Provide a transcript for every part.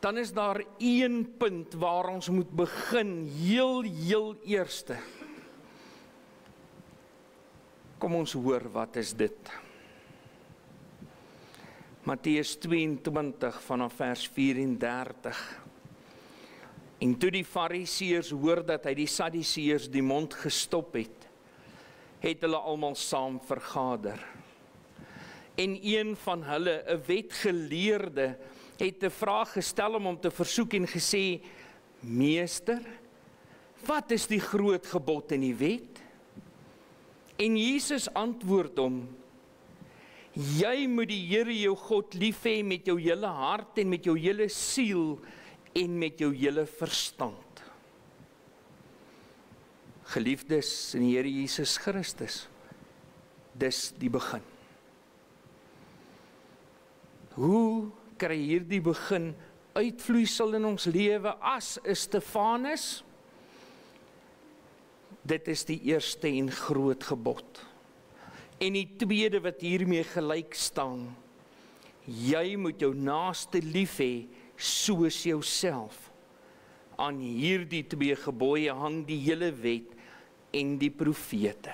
dan is daar een punt waar ons moet begin, heel eerste. Kom ons hoor, wat is dit? Matteus 22 vanaf vers 34. En toe die Fariseërs hoor dat hy die Sadduseërs die mond gestop het, het hulle almal saam vergader. En een van hulle, 'n wetgeleerde, het 'n vraag gestel om hom te versoek en gesê: Meester, wat is die groot gebod in die wet? En Jesus antwoord hom: Jy moet die Here jou God lief hê met jou hele hart en met jou hele siel en met jou hele verstand. Geliefdes in die Here Jesus Christus, dis die begin. Hoe kry hierdie begin uitvloeisel in ons lewe as 'n Stefanus? Dit is die eerste en groot gebod. En die tweede wat hiermee gelyk staan, jy moet jou naaste lief hê soos jouself. Aan hierdie twee gebooie hang die hele wet en die profete.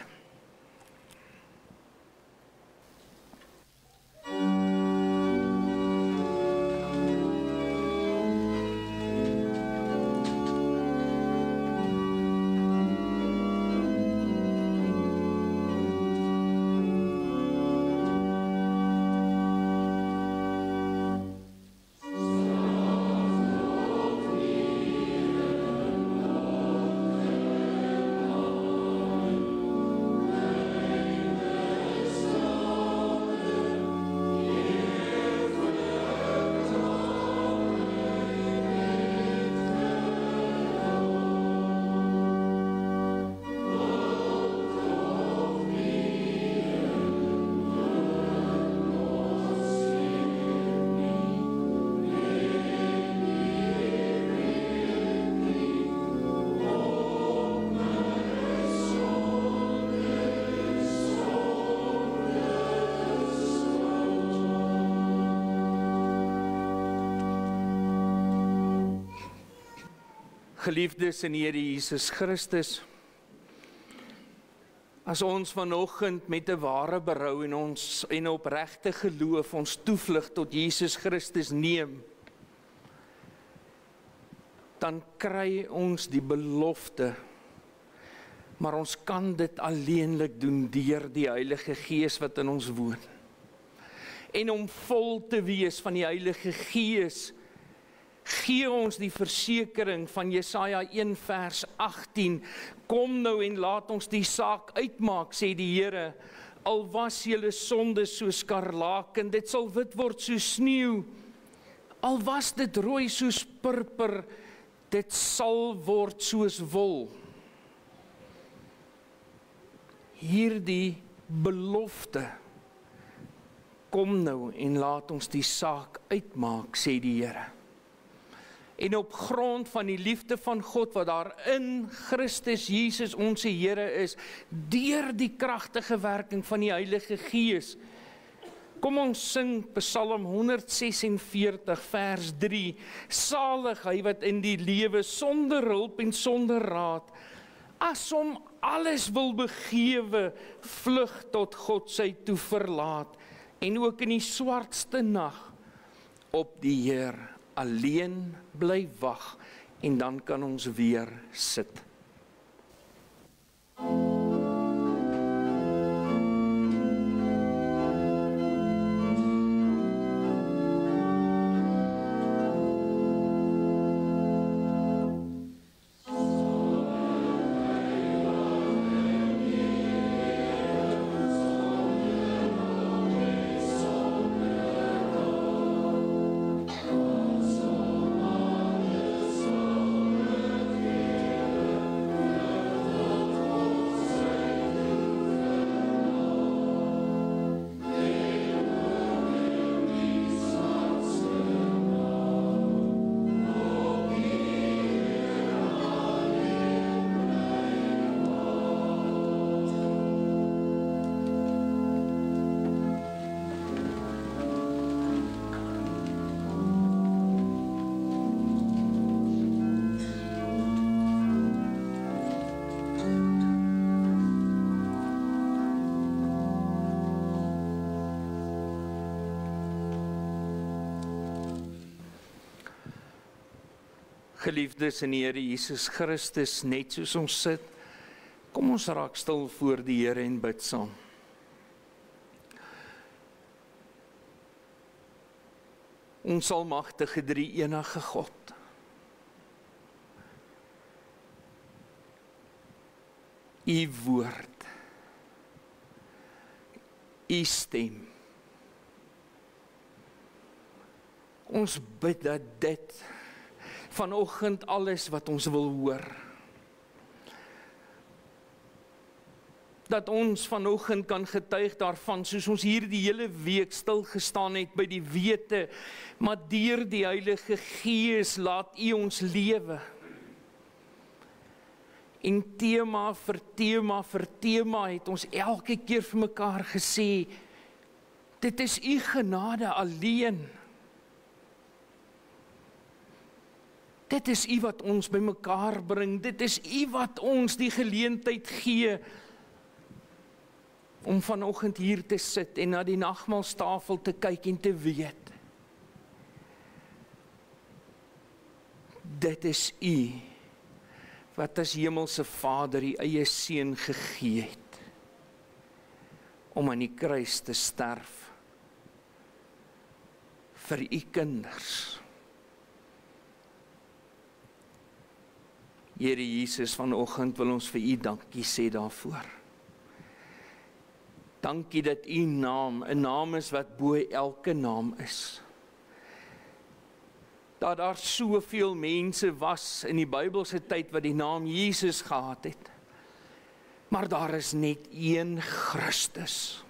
Geliefdes in die Here Jesus Christus, as ons vanoggend met 'n ware berou en opregte geloof ons toevlug tot Jesus Christus neem, dan kry ons die belofte, maar ons kan dit alleenlik doen deur die Heilige Gees wat in ons woon. En om vol te wees van die Heilige Gees, gee ons die versekering van Jesaja 1 vers 18, kom nou en laat ons die saak uitmaak, sê die Here, al was julle sonde soos skarlaken, dit sal wit word soos sneeu, al was dit rooi soos purper, dit sal word soos wol. Hierdie belofte, kom nou en laat ons die saak uitmaak, sê die Here. En op grond van die liefde van God wat daar in Christus Jesus ons Here is, deur die kragtige werking van die Heilige Gees. Kom ons sing Psalm 146 vers 3. Salig hy wat in die lewe sonder hulp en sonder raad, as hom alles wil begewe, vlug tot God sy toe verlaat, en ook in die swartste nag op die Heer alleen bly wag, en dan kan ons weer sit. Geliefdes in die Here Jesus Christus, net soos ons sit, kom ons raak stil voor die Here en bid saam. Ons almagtige drie-enige God, U woord, U stem. Ons bid dat dit vanoggend alles wat ons wil hoor, dat ons vanoggend kan getuig daarvan, soos ons hier die hele week stil gestaan het by die wete, maar deur die Heilige Gees laat U ons lewe. En tema vir tema vir tema het ons elke keer vir mekaar gesê, dit is U genade alleen. Dit is U wat ons by mekaar bring, dit is U wat ons die geleentheid gee om vanoggend hier te sit en na die nagmaalstafel te kyk en te weet. Dit is U wat as Hemelse Vader die eie Seun gegee het om aan die kruis te sterf vir U kinders. Here Jesus, vanoggend wil ons vir U dankie sê daarvoor. Dankie dat U naam 'n naam is wat bo elke naam is. Dat daar soveel mense was in die Bybelse tyd wat die naam Jesus gehad het. Maar daar is net een Christus.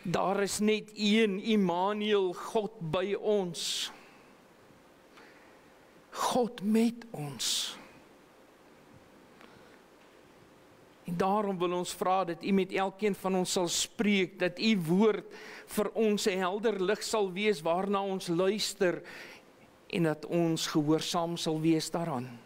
Daar is net een Immanuel, God by ons. God met ons. En daarom wil ons vra dat U met elkeen van ons sal spreek, dat U woord vir ons 'n helder lig sal wees waarna ons luister en dat ons gehoorsaam sal wees daaraan.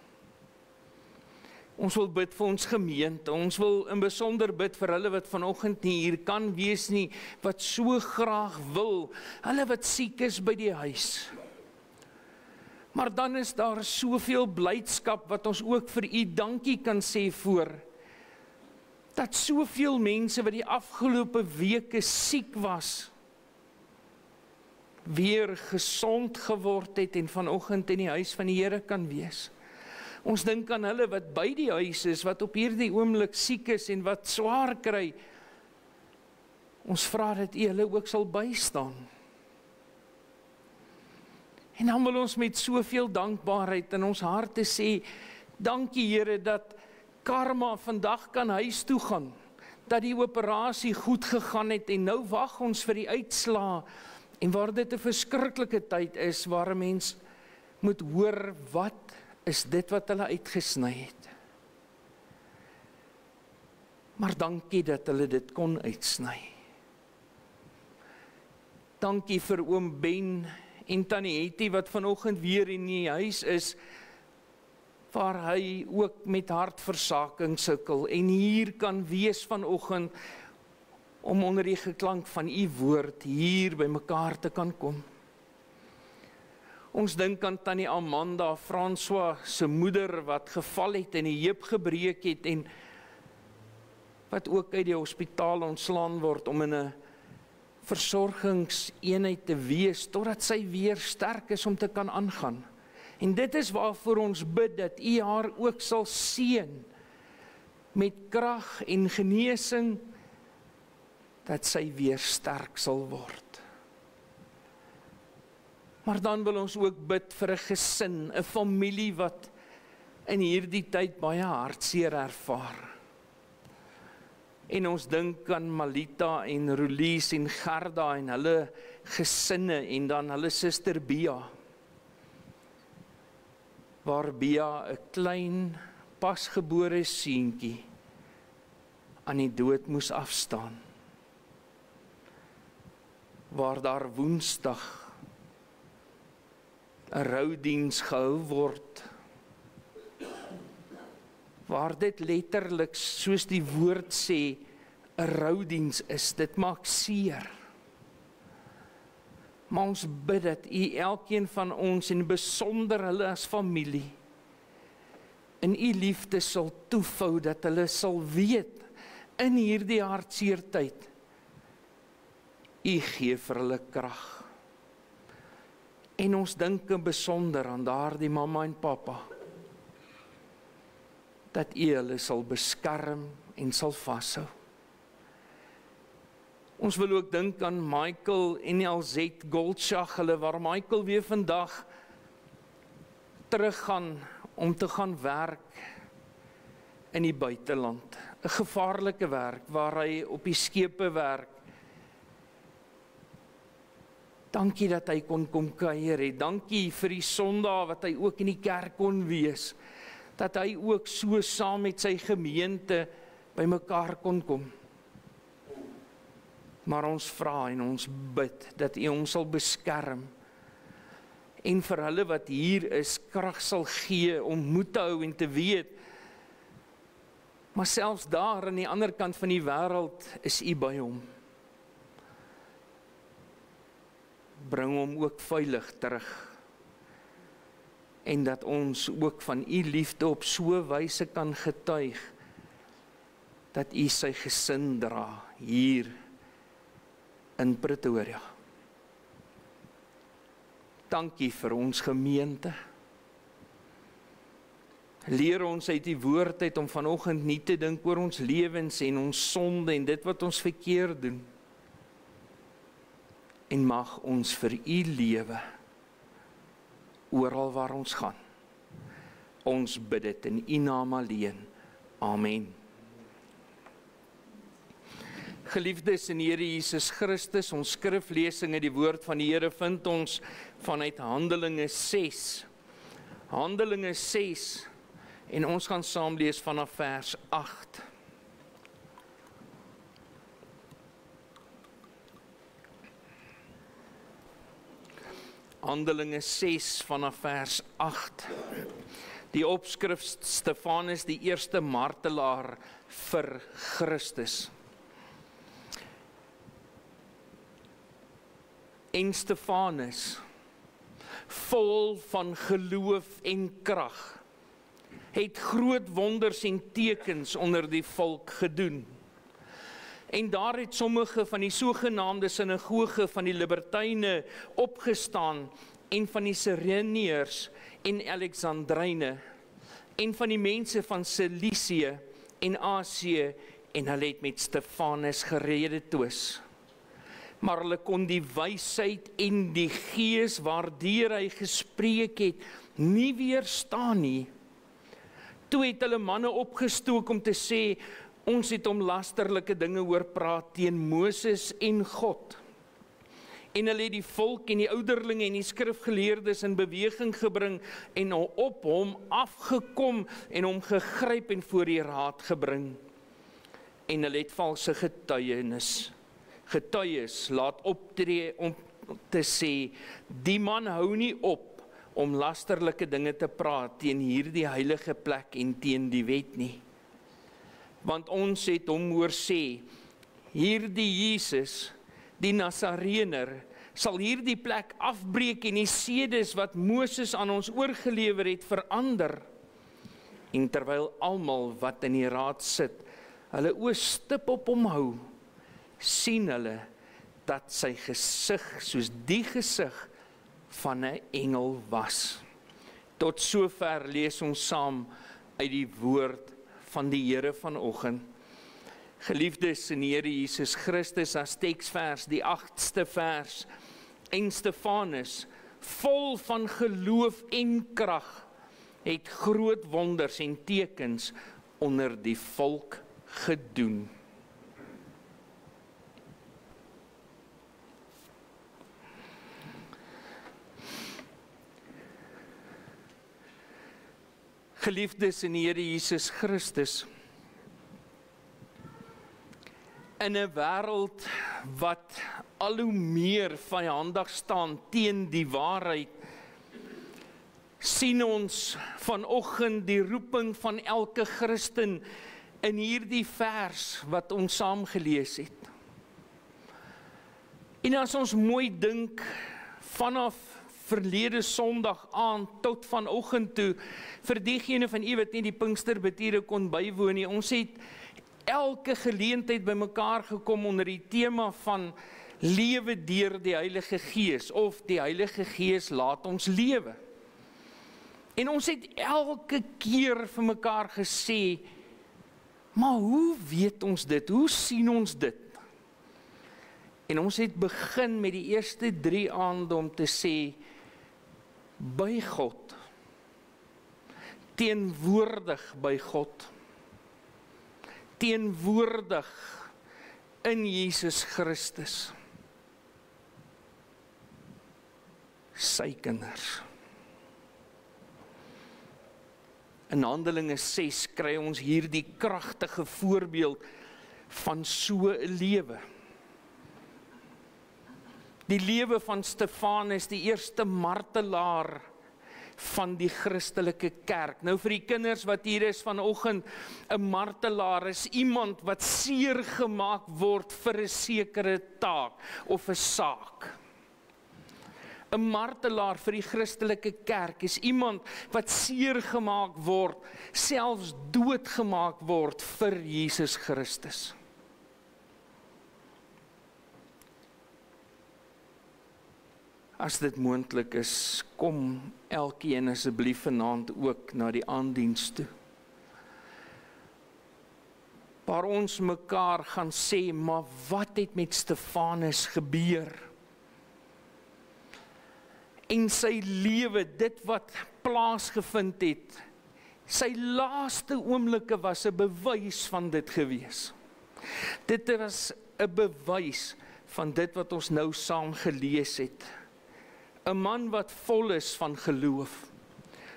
Ons wil bid vir ons gemeente, ons wil in besonder bid vir hulle wat vanoggend nie hier kan wees nie, wat so graag wil, hulle wat siek is by die huis. Maar dan is daar soveel blydskap wat ons ook vir U dankie kan sê voor. Dat soveel mense wat die afgelope weke siek was, weer gesond geword het en vanoggend in die huis van die Here kan wees. Ons dink aan hulle wat by die huis is, wat op hierdie oomblik siek is en wat swaar kry. Ons vra dat U hulle ook sal bystaan. En dan wil ons met soveel dankbaarheid in ons harte sê, dankie Here dat Karma vandag kan huis toe gaan, dat die operasie goed gegaan het en nou wag ons vir die uitslaa en waar dit 'n verskriklike tyd is waar 'n mens moet hoor wat is dit wat hulle uitgesny het. Maar dankie dat hulle dit kon uitsny. Dankie vir oom Ben en tannie Hetty wat vanoggend weer in die huis is, waar hy ook met hartversaking sukkel en hier kan wees vanoggend om onder die geklank van U woord hier by mekaar te kan kom. Ons dink aan tannie Amanda François se moeder wat geval het en die heup gebreek het en wat ook uit die hospitaal ontslaan word om in 'n versorgingseenheid te wees totdat sy weer sterk is om te kan aangaan. En dit is waarvoor ons bid dat U haar ook sal seën met krag en genesing, dat sy weer sterk sal word. Maar dan wil ons ook bid vir 'n gesin, 'n familie wat in hierdie tyd baie hartseer ervaar. En ons dink aan Malita en Rolies en Gerda en hulle gesinne en dan hulle suster Bia. Waar Bia 'n klein pasgebore seentjie aan die dood moes afstaan. Waar daar Woensdag 'n roudiens gehou word. Waar dit letterlik soos die woord sê 'n roudiens is, dit maak seer. Maar ons bid dat U elkeen van ons en besonder hulle as familie in U liefde sal toevou, dat hulle sal weet in hierdie hartseer tyd, U gee vir hulle krag. En ons dink in besonder aan daardie mamma en pappa, dat U hulle sal beskerm en sal vashou. Ons wil ook dink aan Michael en Elzette Goldschach, hulle waar Michael weer vandag teruggaan om te gaan werk in die buiteland. 'n Gevaarlike werk waar hy op die skepe werk. Dankie dat hy kon kom kuier het. Dankie vir die Sondae wat hy ook in die kerk kon wees. Dat hy ook so saam met sy gemeente by mekaar kon kom. Maar ons vra en ons bid dat U ons sal beskerm en vir hulle wat hier is krag sal gee om moed te hou en te weet, maar selfs daar aan die ander kant van die wêreld is U by hom. Bring hom ook veilig terug en dat ons ook van U liefde op so 'n wyse kan getuig dat U sy gesin dra hier in Pretoria. Dankie vir ons gemeente. Leer ons uit die woord uit om vanoggend nie te dink oor ons lewens en ons sonde en dit wat ons verkeerd doen. En mag ons vir U lewe oral waar ons gaan. Ons bid dit in U naam alleen. Amen. Geliefdes in die Here Jesus Christus, ons skriflesing uit die woord van die Here vind ons vanuit Handelinge 6. Handelinge 6 en ons gaan saam lees vanaf vers 8. Handelinge 6 vanaf vers 8. Die opskrif Stefanus, die eerste martelaar vir Christus. En Stefanus, vol van geloof en krag, het groot wonders en tekens onder die volk gedoen. En daar het sommige van die sogenaamde sinagoge van die Libertyne opgestaan en van die Sireneërs en Alexandryne en van die mense van Cilicië en Asië en hulle het met Stefanus gerede twis. Maar hulle kon die wysheid en die gees waardeur hy gespreek het nie weerstaan nie. Toe het hulle manne opgestook om te sê, ons het om lasterlike dinge hoor praat teen Moses en God. En hulle het die volk en die ouderlinge en die skrifgeleerdes in beweging gebring en op hom afgekom en hom gegryp en voor die raad gebring. En hulle het valse getuies laat optree om te sê, die man hou nie op om lasterlike dinge te praat teen hierdie heilige plek en teen die wet nie. Want ons het hom hoor sê, hierdie Jesus, die Nasarener, sal hierdie plek afbreek en die sedes wat Moses aan ons oorgelewer het verander. En terwyl almal wat in die raad sit, hulle oë stip op hom hou, sien hulle dat sy gesig soos die gesig van 'n engel was. Tot sover lees ons saam uit die woord van die Here vanoggend. Geliefdes in die Here Jesus Christus, as teksvers, die 8ste vers, en Stefanus, vol van geloof en krag, het groot wonders en tekens onder die volk gedoen. Geliefdes in die Here Jesus Christus, in 'n wêreld wat al hoe meer vyandig staan teen die waarheid, sien ons vanoggend die roeping van elke Christen in hierdie vers wat ons saam gelees het. En as ons mooi dink vanaf verlede Sondag aan tot vanoggend toe, vir diegene van u wat nie die Pinksterbediere kon bywoon nie, ons het elke geleentheid by mekaar gekom onder die tema van lewe deur die Heilige Gees, of die Heilige Gees laat ons lewe. En ons het elke keer vir mekaar gesê, maar hoe weet ons dit? Hoe sien ons dit? En ons het begin met die eerste 3 aande om te sê, by God, teenwoordig by God, teenwoordig in Jesus Christus, sy kinders. In Handelinge 6 kry ons hier die kragtige voorbeeld van so 'n lewe. Die lewe van Stefanus, die eerste martelaar van die Christelike kerk. Nou vir die kinders wat hier is vanoggend, 'n martelaar is iemand wat seer gemaak word vir 'n sekere taak of 'n saak. 'n martelaar vir die Christelike kerk is iemand wat seer gemaak word, selfs doodgemaak word vir Jesus Christus. As dit moontlik is, kom elkeen asseblief vanaand ook na die aanddiens toe. Waar ons mekaar gaan sê, maar wat het met Stefanus gebeur? En sy lewe, dit wat plaasgevind het, sy laaste oomblikke was 'n bewys van dit gewees. Dit was 'n bewys van dit wat ons nou saam gelees het. 'n man wat vol is van geloof,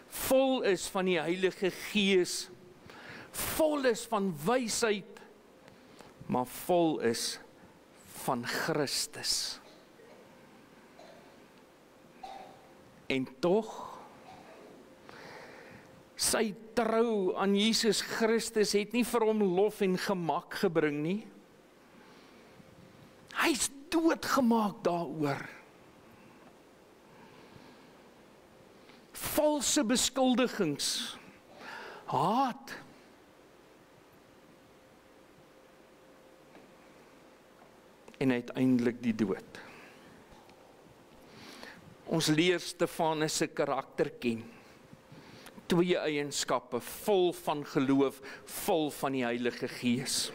vol is van die Heilige Gees, vol is van wysheid, maar vol is van Christus. En tog, sy trou aan Jesus Christus het nie vir hom lof en gemak gebring nie. Hy's doodgemaak daaroor. Valse beskuldigings, haat, en uiteindelik die dood. Ons leer Stefanus se karakter ken. 2 eienskappe, vol van geloof, vol van die Heilige Gees.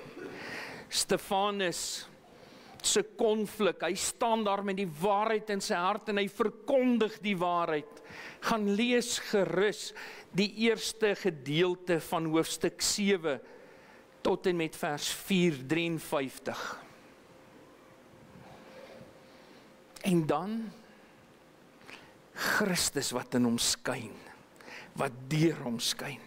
Stefanus se konflik, hy staan daar met die waarheid in sy hart en hy verkondig die waarheid. Gaan lees gerus die eerste gedeelte van hoofstuk 7 tot en met vers 4:53. En dan Christus wat in hom skyn, wat deur hom skyn.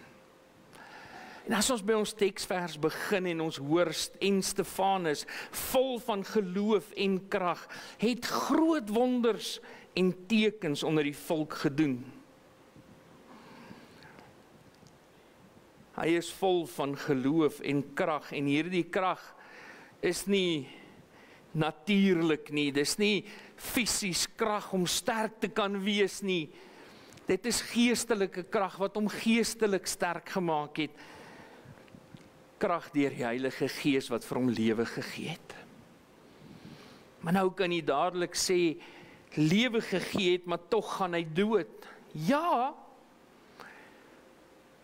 En as ons by ons teksvers begin en ons hoor en Stefanus, vol van geloof en krag, het groot wonders en tekens onder die volk gedoen. Hy is vol van geloof en krag, en hierdie krag is nie natuurlik nie, dis nie fisies krag om sterk te kan wees nie. Dit is geestelike krag wat hom geestelik sterk gemaak het. Krag deur die Heilige Gees wat vir hom lewe gegee het. Maar nou kan jy dadelik sê, lewe gegee het, maar tog gaan hy dood. Ja,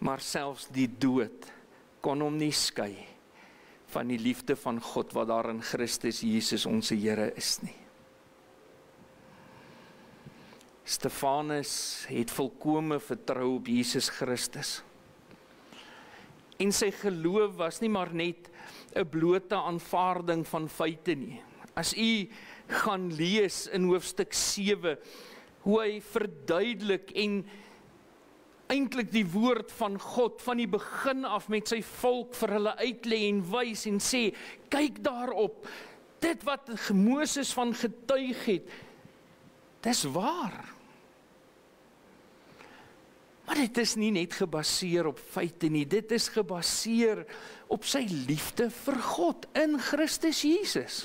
maar selfs die dood kon hom nie skei van die liefde van God wat daar in Christus Jesus ons Here is nie. Stefanus het volkome vertrou op Jesus Christus. En sy geloof was nie maar net 'n blote aanvaarding van feite nie. As u gaan lees in hoofstuk 7, hoe hy verduidelik en eintlik die woord van God van die begin af met sy volk vir hulle uitlê en wys en sê, kyk daarop, dit wat Moses van getuig het, dis waar. Maar dit is nie net gebaseer op feite nie, dit is gebaseer op sy liefde vir God in Christus Jesus.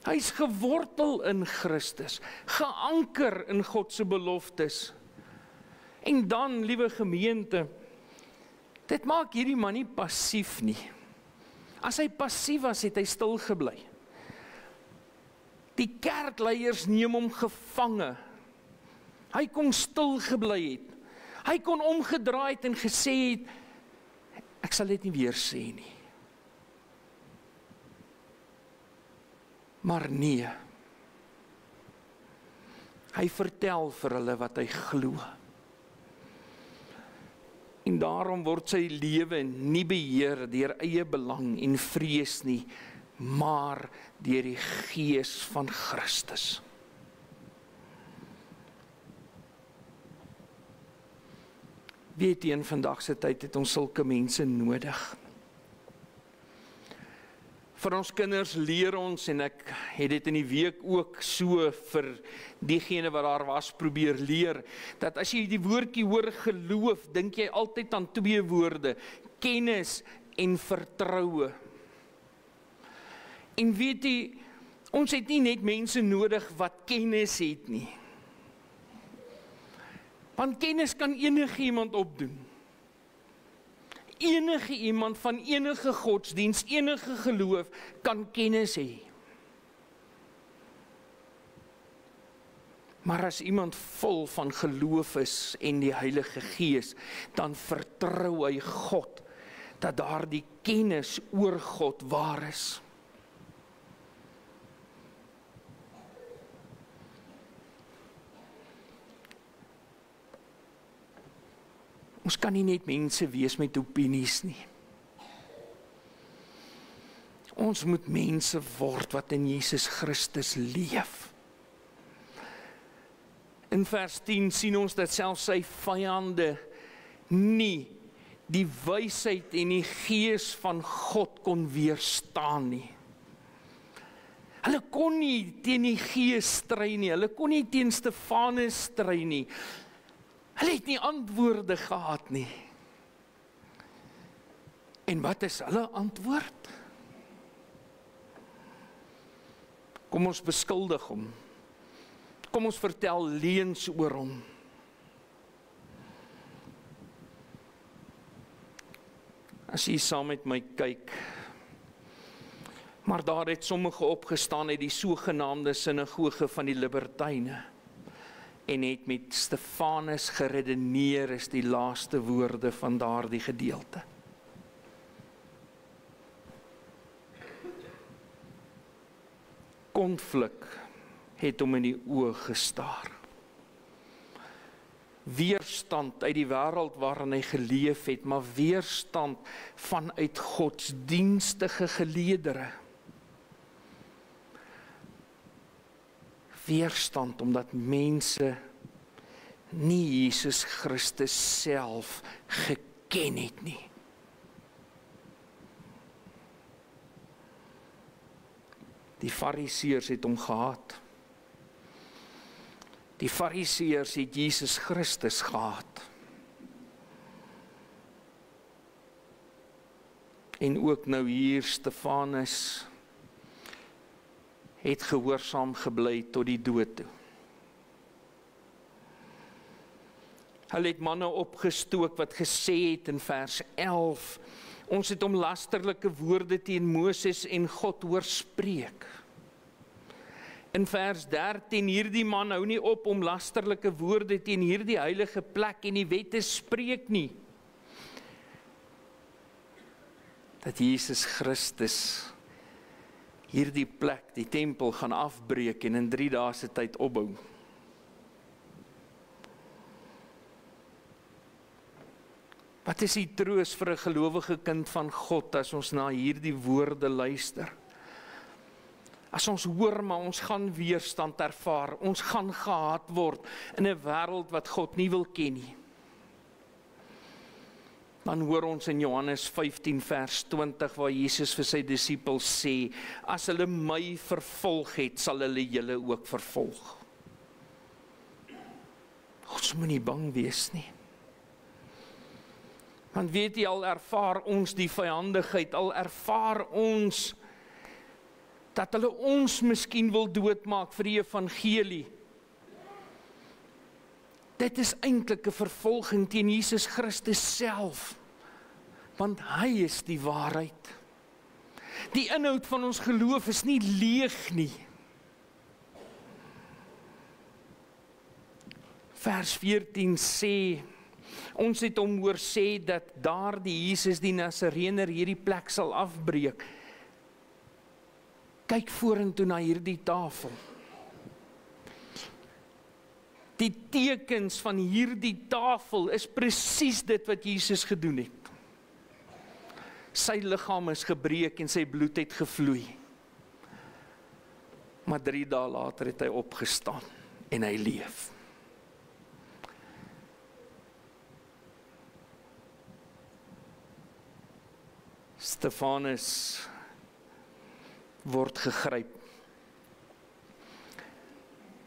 Hy is gewortel in Christus, geanker in God se beloftes. En dan, liewe gemeente, dit maak hierdie man nie passief nie. As hy passief was, het hy stil gebly. Die kerkleiers neem hom gevange. Hy kon stil gebly het. Hy kon omgedraai het en gesê het, ek sal dit nie weer sê nie. Maar nee, hy vertel vir hulle wat hy glo. En daarom word sy lewe nie beheer deur eie belang en vrees nie, maar deur die Gees van Christus. Weet jy, in vandag se tyd het ons sulke mense nodig. Vir ons kinders leer ons, en ek het dit in die week ook so vir diegene wat daar was probeer leer, dat as jy die woordjie hoor geloof, dink jy altyd aan twee woorde, kennis en vertroue. En weet jy, ons het nie net mense nodig wat kennis het nie. Want kennis kan enige iemand opdoen. Enige iemand van enige godsdiens, enige geloof, kan kennis hê. Maar as iemand vol van geloof is en die Heilige Gees, dan vertrou hy God, dat daardie kennis oor God waar is. Ons kan nie net mense wees met opinies nie. Ons moet mense word wat in Jesus Christus leef. In vers 10 sien ons dat selfs sy vyande nie die wysheid en die Gees van God kon weerstaan nie. Hulle kon nie teen die Gees stry nie, hulle kon nie teen Stefanus stry nie. Hulle het nie antwoorde gehad nie. En wat is hulle antwoord? Kom ons beskuldig hom. Kom ons vertel leuns oor hom. As jy saam met my kyk, maar daar het sommige opgestaan uit die sogenaamde sinagoge van die libertyne, en het met Stefanus geredeneer, is die laaste woorde van daardie gedeelte. Konflik het hom in die oë gestaar. Weerstand uit die wêreld waarin hy geleef het, maar weerstand vanuit godsdienstige geleerdere. Weerstand omdat mense nie Jesus Christus self geken het nie. Die Fariseërs het hom gehaat. Die Fariseërs het Jesus Christus gehaat. En ook nou hier Stefanus het gehoorsaam gebly tot die dood toe. Hulle het manne opgestook wat gesê het in vers 11, ons het om lasterlike woorde teen Moses en God hoor spreek. In vers 13, hierdie man hou nie op om lasterlike woorde teen hierdie heilige plek en die wette spreek nie. Dat Jesus Christus hierdie plek, die tempel, gaan afbreek en in 3 dae se tyd opbou. Wat is die troos vir 'n gelowige kind van God as ons na hierdie woorde luister? As ons hoor, maar ons gaan weerstand ervaar, ons gaan gehaat word in 'n wêreld wat God nie wil ken nie. Dan hoor ons in Johannes 15 vers 20 waar Jesus vir sy disippels sê, as hulle my vervolg het, sal hulle julle ook vervolg. Ons moet nie bang wees nie. Want weet jy, al ervaar ons die vyandigheid, al ervaar ons dat hulle ons miskien wil doodmaak vir die evangelie. Dit is eintlik 'n vervolging teen Jesus Christus self, want hy is die waarheid. Die inhoud van ons geloof is nie leeg nie. Vers 14 sê, ons het hom hoor sê dat daardie Jesus die Nasarener hierdie plek sal afbreek. Kyk vorentoe na hierdie tafel. Die tekens van hierdie tafel is presies dit wat Jesus gedoen het. Sy liggaam is gebreek en sy bloed het gevloei. Maar 3 dae later het hy opgestaan en hy leef. Stefanus word gegryp,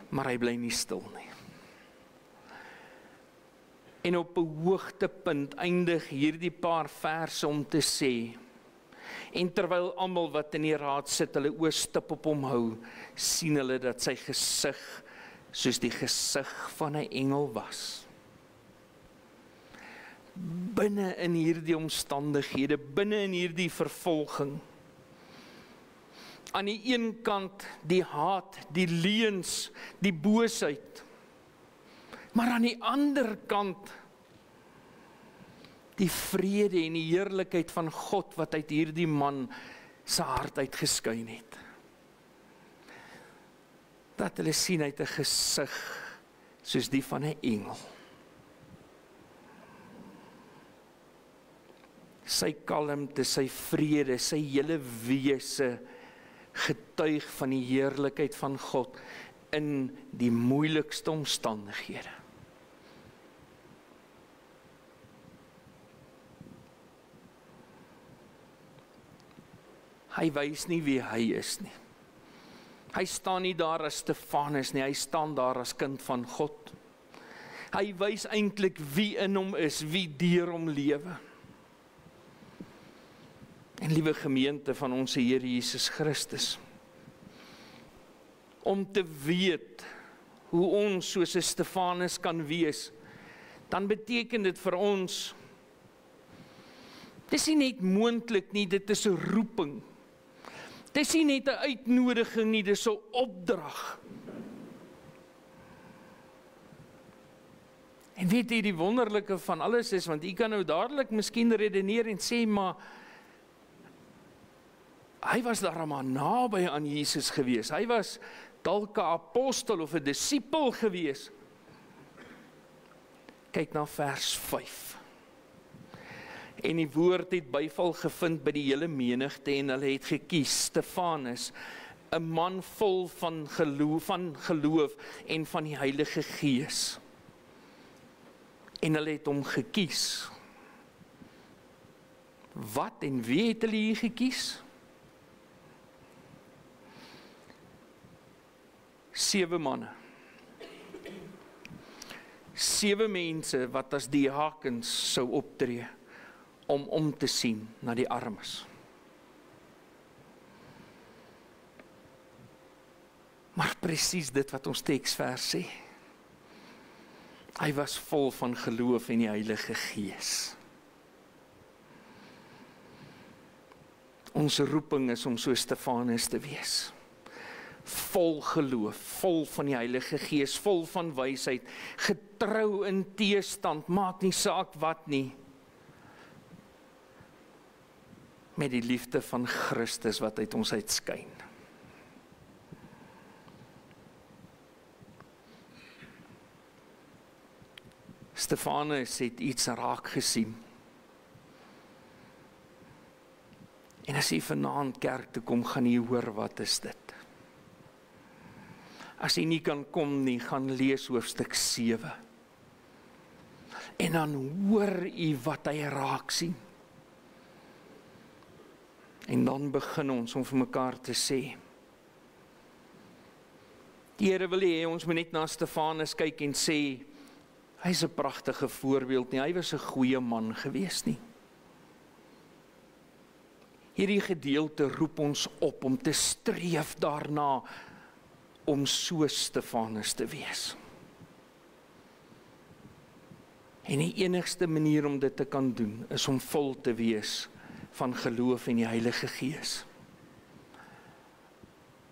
maar hy bly nie stil nie. En op 'n hoogtepunt eindig hierdie paar verse om te sê, en terwyl almal wat in die raad sit hulle oë stip op hom hou, sien hulle dat sy gesig soos die gesig van 'n engel was. Binne in hierdie omstandighede, binne in hierdie vervolging, aan die een kant die haat, die leuns, die boosheid, maar aan die ander kant die vrede en die heerlikheid van God wat uit hierdie man se hart uitgeskyn het. Dat hulle sien uit 'n gesig soos die van 'n engel. Sy kalmte, sy vrede, sy hele wese getuig van die heerlikheid van God in die moeilikste omstandighede. Hy wys nie wie hy is nie. Hy staan nie daar as Stefanus nie, hy staan daar as kind van God. Hy wys eintlik wie in hom is, wie deur hom lewe. En liewe gemeente van ons Here Jesus Christus, om te weet hoe ons soos 'n Stefanus kan wees, dan beteken dit vir ons, dis nie net moontlik nie, dit is 'n roeping. Dis nie net 'n uitnodiging nie, dis 'n opdrag. En weet jy, die wonderlike van alles is, want jy kan nou dadelik miskien redeneer en sê, maar hy was daar maar naby aan Jesus gewees. Hy was dalk 'n apostel of 'n disipel gewees. Kyk na vers 5. En die woord het byval gevind by die hele menigte en hulle het gekies Stefanus, 'n man vol van geloof en van die Heilige Gees. En hulle het hom gekies. Wat en wie het hulle hier gekies? 7 manne. 7 mense wat as diakens sou optree om te sien na die armes. Maar presies dit wat ons teksvers sê. Hy was vol van geloof en die Heilige Gees. Ons roeping is om so Stefanus te wees. Vol geloof, vol van die Heilige Gees, vol van wysheid, getrou in teestand, maak nie saak wat nie. Met die liefde van Christus wat uit ons uitskyn. Stefanus het iets raak gesien. En as jy vanaand kerk toe kom, gaan jy hoor wat is dit. As jy nie kan kom nie, gaan lees hoofstuk 7. En dan hoor jy wat hy raak sien. En dan begin ons om vir mekaar te sê, die Here wil hê ons moet net na Stefanus kyk en sê, hy is 'n pragtige voorbeeld nie, hy was 'n goeie man gewees nie. Hierdie gedeelte roep ons op om te streef daarna om so Stefanus te wees. En die enigste manier om dit te kan doen, is om vol te wees van geloof in die Heilige Gees.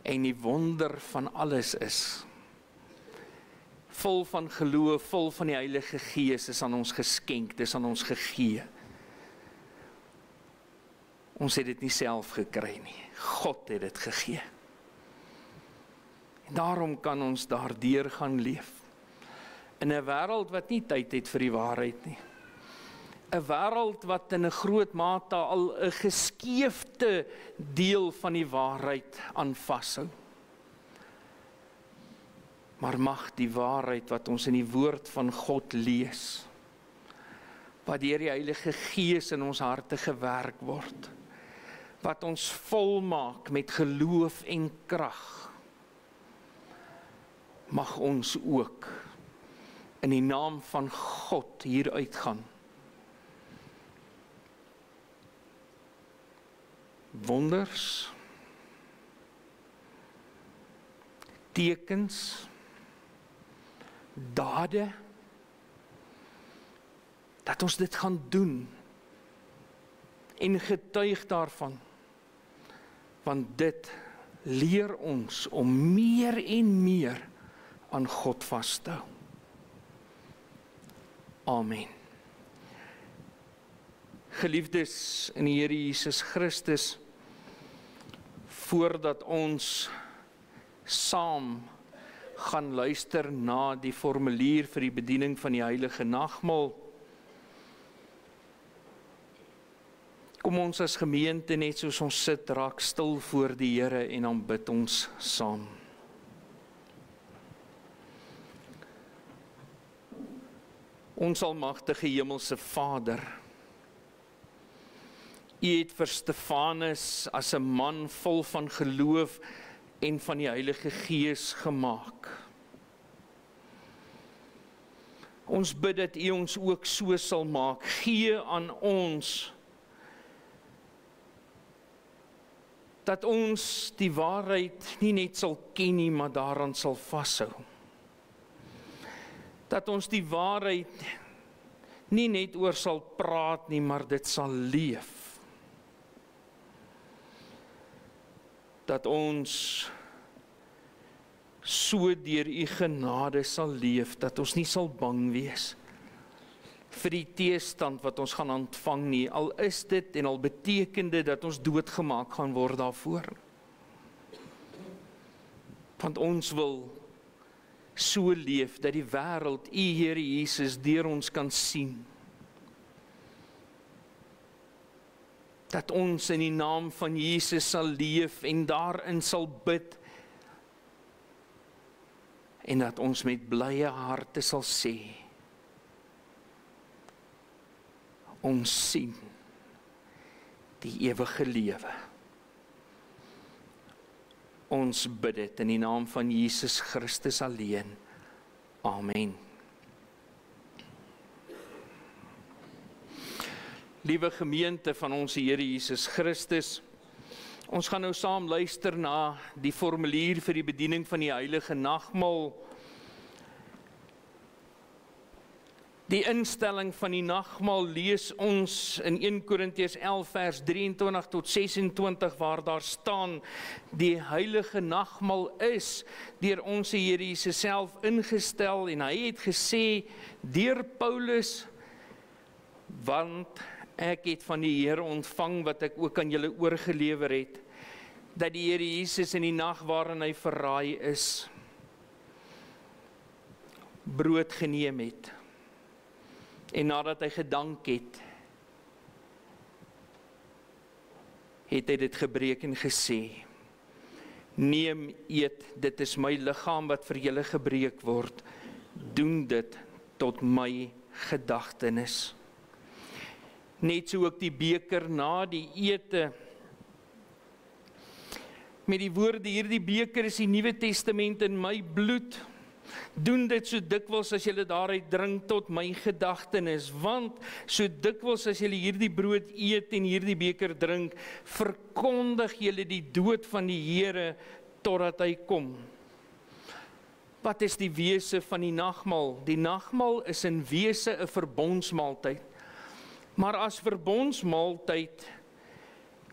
En die wonder van alles is, vol van geloof, vol van die Heilige Gees is aan ons geskenk, is aan ons gegee. Ons het dit nie self gekry nie, God het dit gegee. En daarom kan ons daardeur gaan leef. In 'n wêreld wat nie tyd het vir die waarheid nie. 'n Wêreld wat in 'n groot mate al 'n geskeefde deel van die waarheid aan vashou. Maar mag die waarheid wat ons in die woord van God lees, wat deur die Heilige Gees in ons harte gewerk word, wat ons volmaak met geloof en krag, mag ons ook in die naam van God hier uitgaan. Wonders, tekens, dade, dat ons dit gaan doen en getuig daarvan, want dit leer ons om meer en meer aan God vas te hou. Amen. Geliefdes in die Here Jesus Christus, voordat ons saam gaan luister na die formulier vir die bediening van die Heilige Nagmaal, kom ons as gemeente net soos ons sit, raak stil voor die Here en dan bid ons saam. Ons almagtige hemelse Vader, U het vir Stefanus as 'n man vol van geloof en van die Heilige Gees gemaak. Ons bid dat U ons ook so sal maak. Gee aan ons dat ons die waarheid nie net sal ken nie, maar daaraan sal vashou. Dat ons die waarheid nie net oor sal praat nie, maar dit sal leef. Dat ons so deur U genade sal leef, dat ons nie sal bang wees vir die teestand wat ons gaan ontvang nie, al is dit en al beteken dit dat ons doodgemaak gaan word daarvoor. Want ons wil so leef, dat die wêreld U Here Jesus deur ons kan sien. Dat ons in die naam van Jesus sal leef en daarin sal bid, en dat ons met blye harte sal sê, ons sien die ewige lewe. Ons bid dit in die naam van Jesus Christus alleen. Amen. Liewe gemeente van ons Here Jesus Christus, ons gaan nou saam luister na die formulier vir die bediening van die Heilige Nagmaal. Die instelling van die nagmaal lees ons in 1 Korintiërs 11 vers 23 tot 26 waar daar staan, die heilige nagmaal is deur ons Here Jesus self ingestel en hy het gesê deur Paulus, want ek het van die Here ontvang wat ek ook aan julle oorgelewer het, dat die Here Jesus in die nag waarin hy verraai is, brood geneem het. En nadat hy gedank het, het hy dit gebreek en gesê, neem, eet, dit is my liggaam wat vir julle gebreek word, doen dit tot my gedagtenis. Net so ook die beker na die ete, met die woorde, hierdie beker is die Nuwe Testament in my bloed, Doen dit so dikwels as julle daaruit drink tot my gedagtenis, want so dikwels as julle hierdie brood eet en hierdie beker drink, verkondig julle die dood van die Here totdat hy kom. Wat is die wese van die nagmaal? Die nagmaal is in wese 'n verbondsmaaltyd. Maar as verbondsmaaltyd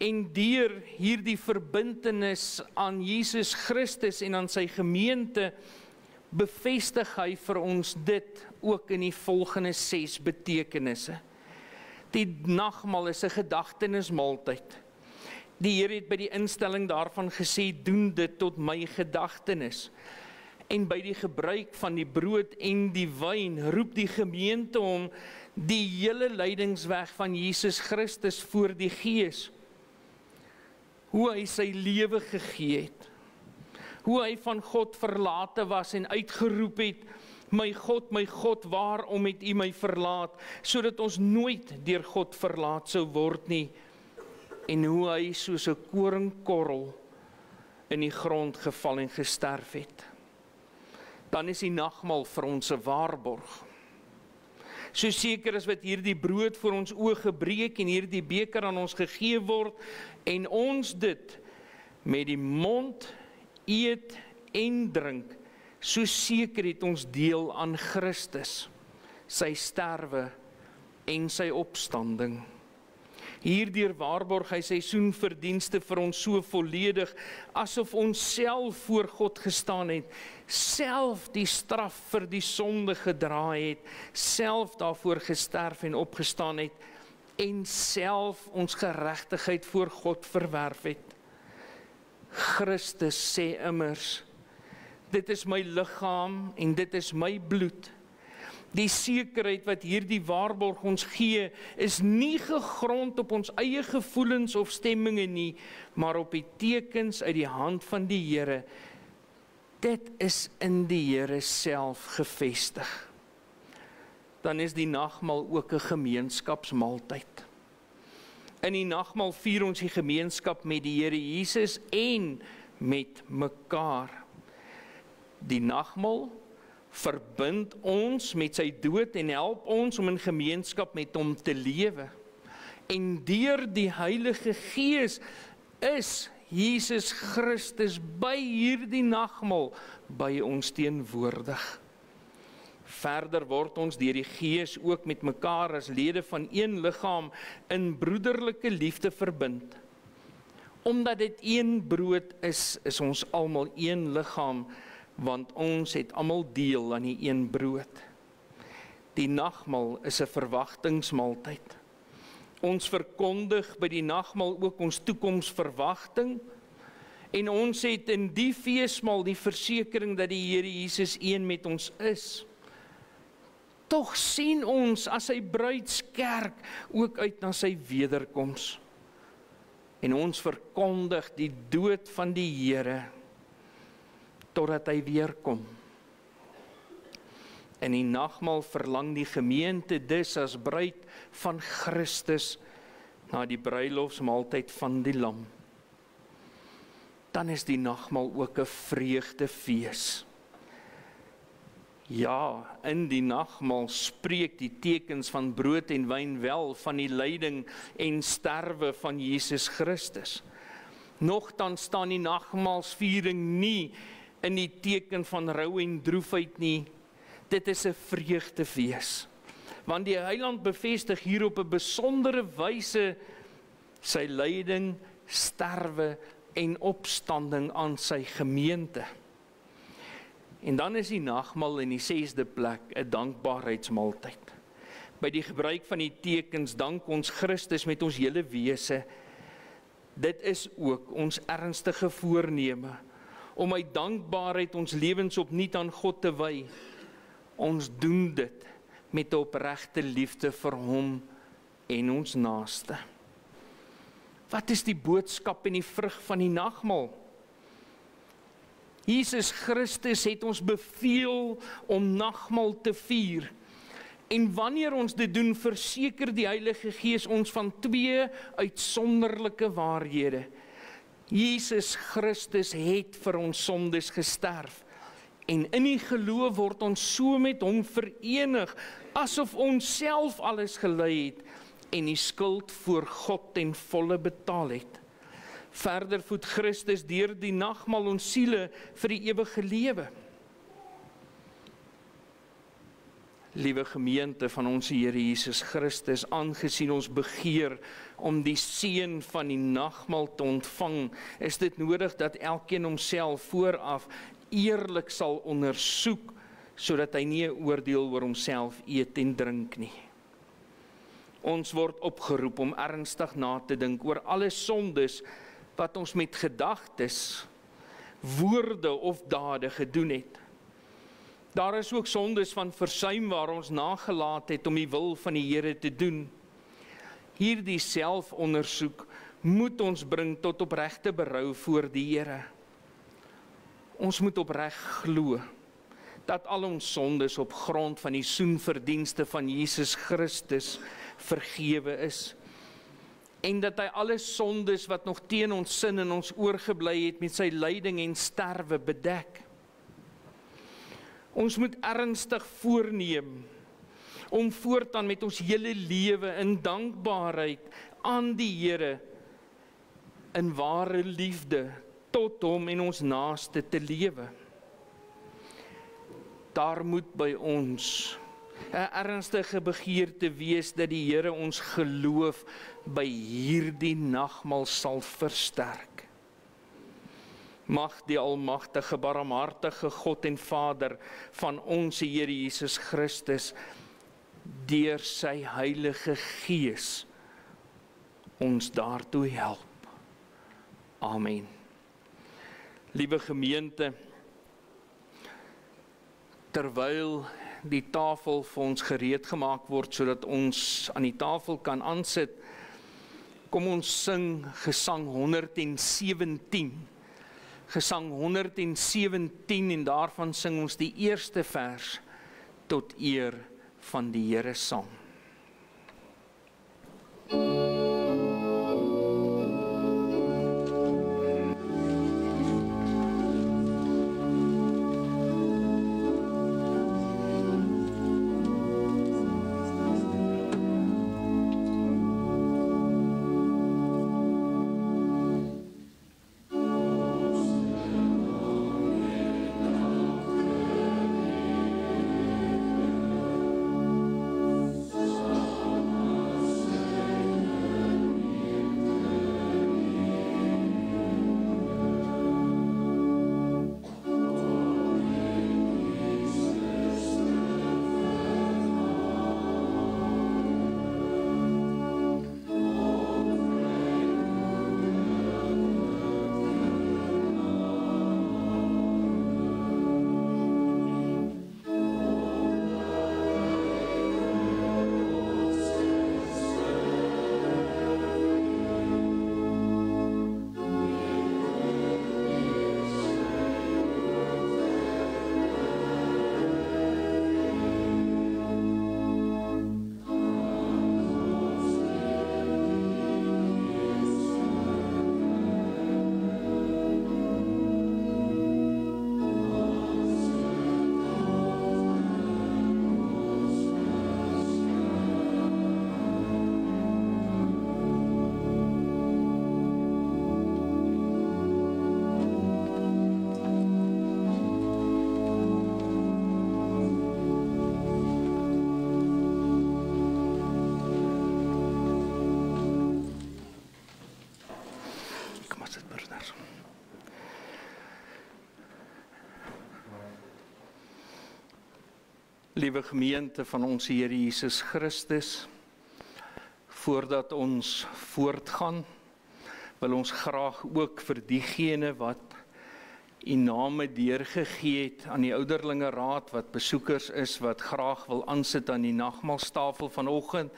en deur hierdie verbintenis aan Jesus Christus en aan sy gemeente, bevestig hy vir ons dit ook in die volgende 6 betekenisse. Die nagmaal is 'n gedagtenismaaltyd. Die Here het by die instelling daarvan gesê, doen dit tot my gedagtenis. En by die gebruik van die brood en die wyn, roep die gemeente hom die hele lydingsweg van Jesus Christus voor die Gees. Hoe hy sy lewe gegee het. Hoe hy van God verlate was en uitgeroep het, my God, waarom het U my verlaat, sodat ons nooit deur God verlaat sou word nie. En hoe hy soos 'n koringkorrel in die grond geval en gesterf het. Dan is die nagmaal vir ons 'n waarborg. So seker as wat hierdie brood voor ons oë gebreek en hierdie beker aan ons gegee word, en ons dit met die mond eet en drink, so seker het ons deel aan Christus, sy sterwe en sy opstanding. Hierdeur waarborg hy sy soenverdienste vir ons so volledig, asof ons self voor God gestaan het, self die straf vir die sonde gedra het, self daarvoor gesterf en opgestaan het, en self ons geregtigheid voor God verwerf het. Christus sê immers, dit is my liggaam en dit is my bloed. Die sekerheid wat hierdie waarborg ons gee, is nie gegrond op ons eie gevoelens of stemminge nie, maar op die tekens uit die hand van die Here. Dit is in die Here self gevestig. Dan is die nagmaal ook 'n gemeenskapsmaaltyd. In die nagmaal vier ons die gemeenskap met die Here Jesus en met mekaar. Die nagmaal verbind ons met sy dood en help ons om in gemeenskap met hom te lewe. En deur die Heilige Gees is Jesus Christus by hierdie nagmaal by ons teenwoordig. Verder word ons deur die Gees ook met mekaar as lede van een liggaam in broederlike liefde verbind. Omdat dit een brood is ons almal een liggaam, want ons het almal deel aan die een brood. Die nagmaal is 'n verwagtingsmaaltyd. Ons verkondig by die nagmaal ook ons toekomsverwagting, en ons het in die feesmaal die versekering dat die Here Jesus een met ons is. Tog sien ons as sy bruidskerk ook uit na sy wederkoms. En ons verkondig die dood van die Here totdat hy weer kom. In die nagmaal verlang die gemeente dus as bruid van Christus na die bruilofsmaaltyd van die Lam. Dan is die nagmaal ook 'n vreugdefees. Ja, in die nagmaal spreek die tekens van brood en wyn wel van die lyding en sterwe van Jesus Christus. Nogtans staan die nagmaalsviering nie in die teken van rou en droefheid nie. Dit is 'n vreugdefees. Want die Heiland bevestig hier op 'n besondere wyse sy lyding, sterwe en opstanding aan sy gemeente. En dan is die nagmaal in die 6de plek 'n dankbaarheidsmaaltyd. By die gebruik van die tekens dank ons Christus met ons hele wese. Dit is ook ons ernstige voorneme om uit dankbaarheid ons lewens opnuut aan God te wy. Ons doen dit met 'n opregte liefde vir hom en ons naaste. Wat is die boodskap en die vrug van die nagmaal? Jesus Christus het ons beveel om nagmaal te vier. En wanneer ons dit doen, verseker die Heilige Gees ons van 2 uitsonderlike waarhede. Jesus Christus het vir ons sondes gesterf En in die geloof word ons so met hom verenig, asof ons self alles gelei het, en die skuld voor God ten volle betaal het. Verder voed Christus deur die nagmaal ons siele vir die ewige lewe. Liewe gemeente van ons Here Jesus Christus, aangesien ons begeer om die seën van die nagmaal te ontvang, is dit nodig dat elkeen homself vooraf eerlik sal ondersoek, sodat hy nie 'n oordeel oor homself eet en drink nie. Ons word opgeroep om ernstig na te dink oor alle sondes wat ons met gedagtes, woorde of dade gedoen het. Daar is ook sondes van versuim waar ons nagelaat het om die wil van die Here te doen. Hierdie selfondersoek moet ons bring tot opregte berou voor die Here. Ons moet opreg glo dat al ons sondes op grond van die soenverdienste van Jesus Christus vergewe is, en dat hy alle sondes wat nog teen ons sin en ons oorgebly het met sy lyding en sterwe bedek. Ons moet ernstig voorneem om voortaan met ons hele lewe in dankbaarheid aan die Here in ware liefde tot hom en ons naaste te lewe. Daar moet by ons 'n ernstige begeerte wees dat die Here ons geloof by hierdie nagmaal sal versterk. Mag die almagtige, barmhartige God en Vader van ons Here Jesus Christus deur sy Heilige Gees ons daartoe help. Amen. Liewe gemeente, terwyl die tafel vir ons gereed gemaak word, sodat ons aan die tafel kan aansit, kom ons sing Gesang 117. Gesang 117 en daarvan sing ons die eerste vers tot eer van die Here saam. Liewe gemeente van ons Here Jesus Christus, voordat ons voortgaan, wil ons graag ook vir diegene wat u name deurgegee het aan die ouderlinge raad, wat besoekers is, wat graag wil aansit aan die nagmaalstafel vanoggend,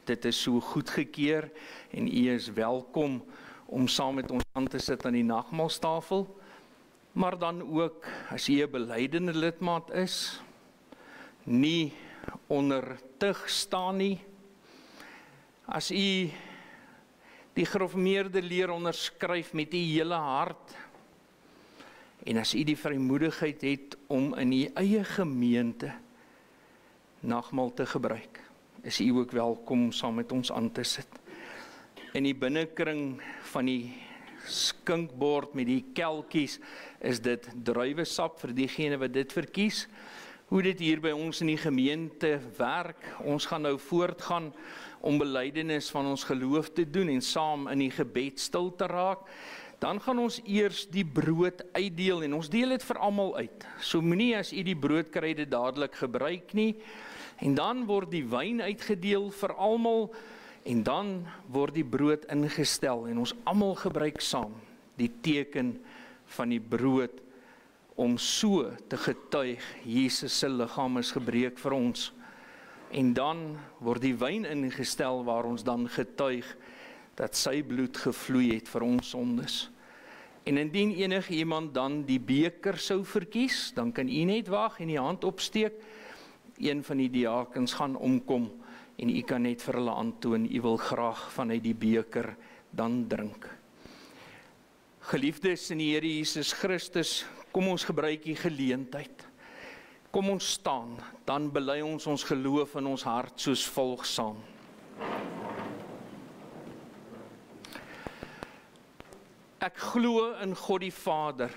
dit is so goedgekeur en u is welkom om saam met ons aan te sit aan die nagmaalstafel, maar dan ook, as u 'n belydende lidmaat is, nie onder tug staan nie. As u die gereformeerde leer onderskryf met u hele hart En as u die vrymoedigheid het om in u eie gemeente nagmaal te gebruik, is u ook welkom om saam met ons aan te sit. In die binnekring van die skinkbord met die kelkies is dit druiwesap vir diegene wat dit verkies. Hoe dit hier by ons in die gemeente werk, ons gaan nou voortgaan om belydenis van ons geloof te doen en saam in die gebed stil te raak. Dan gaan ons eers die brood uitdeel en ons deel dit vir almal uit. So moenie as u die brood kry dit dadelik gebruik nie. En dan word die wyn uitgedeel vir almal en dan word die brood ingestel en ons almal gebruik saam die teken van die brood om so te getuig Jesus se liggaam is gebreek vir ons. En dan word die wyn ingestel waar ons dan getuig dat sy bloed gevloei het vir ons sondes. En indien enige iemand dan die beker sou verkies, dan kan u net wag en die hand opsteek. Een van die diakens gaan omkom en u kan net vir hulle aantoon, u wil graag vanuit die beker dan drink. Geliefdes in die Here Jesus Christus, kom ons gebruik die geleentheid. Kom ons staan, dan bely ons geloof in ons hart soos volg saam. Ek glo in God die Vader,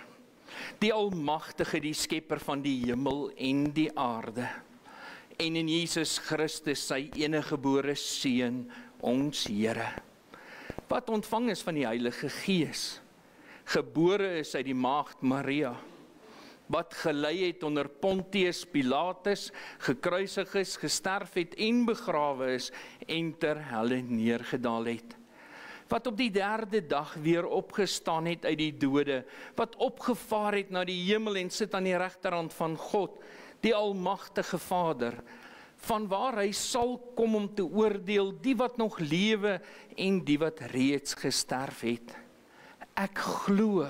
die Almagtige, die Skepper van die hemel en die aarde, en in Jesus Christus, sy eniggebore Seun, ons Here, wat ontvang is van die Heilige Gees, gebore is uit die maagd Maria, wat gelei het onder Pontius Pilatus, gekruisig is, gesterf het en begrawe is, en ter helle neergedaal het, wat op die 3de dag weer opgestaan het uit die dode, wat opgevaar het na die hemel en sit aan die regterhand van God, die Almagtige Vader, vanwaar hy sal kom om te oordeel die wat nog lewe en die wat reeds gesterf het. Ek glo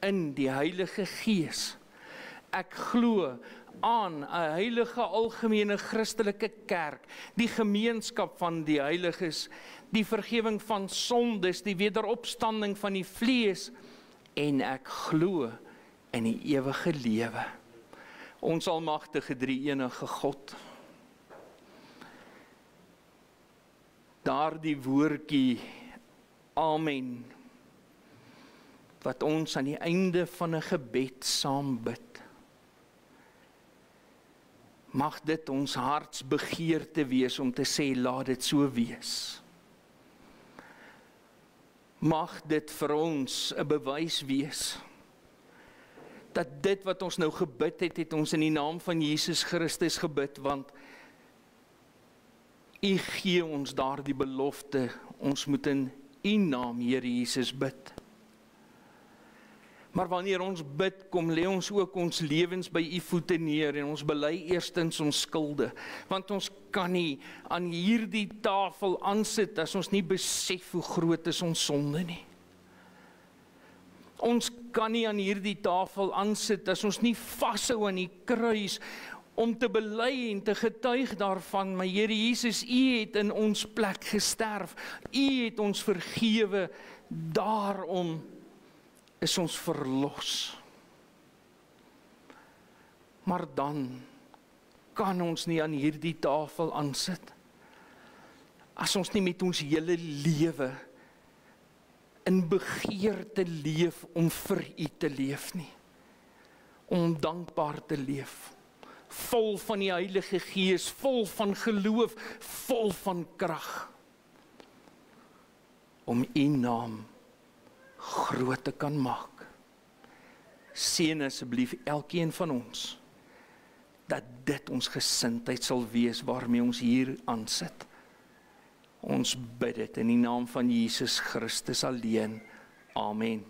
in die Heilige Gees. Ek glo aan 'n heilige algemene Christelike kerk, die gemeenskap van die heiliges, die vergifnis van sondes, die wederopstanding van die vlees, en ek glo in die ewige lewe. Ons almagtige drie-enige God. Daardie woordjie amen, wat ons aan die einde van 'n gebed saam bid, mag dit ons hartsbegeerte wees om te sê, laat dit so wees. Mag dit vir ons 'n bewys wees, dat dit wat ons nou gebid het, het ons in die naam van Jesus Christus gebid, want U gee ons daardie belofte, ons moet in U naam, Here Jesus, bid. Maar wanneer ons bid, kom lê ons ook ons lewens by U voete neer en ons bely eerstens ons skulde, want ons kan nie aan hierdie tafel aansit as ons nie besef hoe groot is ons sonde nie. Ons kan nie aan hierdie tafel aansit as ons nie vashou aan die kruis om te bely en te getuig daarvan, maar Here Jesus, U het in ons plek gesterf, U het ons vergewe, daarom is ons verlos. Maar dan kan ons nie aan hierdie tafel aansit as ons nie met ons hele lewe in begeerte leef om vir U te leef nie, om dankbaar te leef, vol van die Heilige Gees, vol van geloof, vol van krag, om U naam groot te kan maak. Seën asseblief elkeen van ons, dat dit ons gesindheid sal wees waarmee ons hier aansit. Ons bid dit in die naam van Jesus Christus alleen. Amen.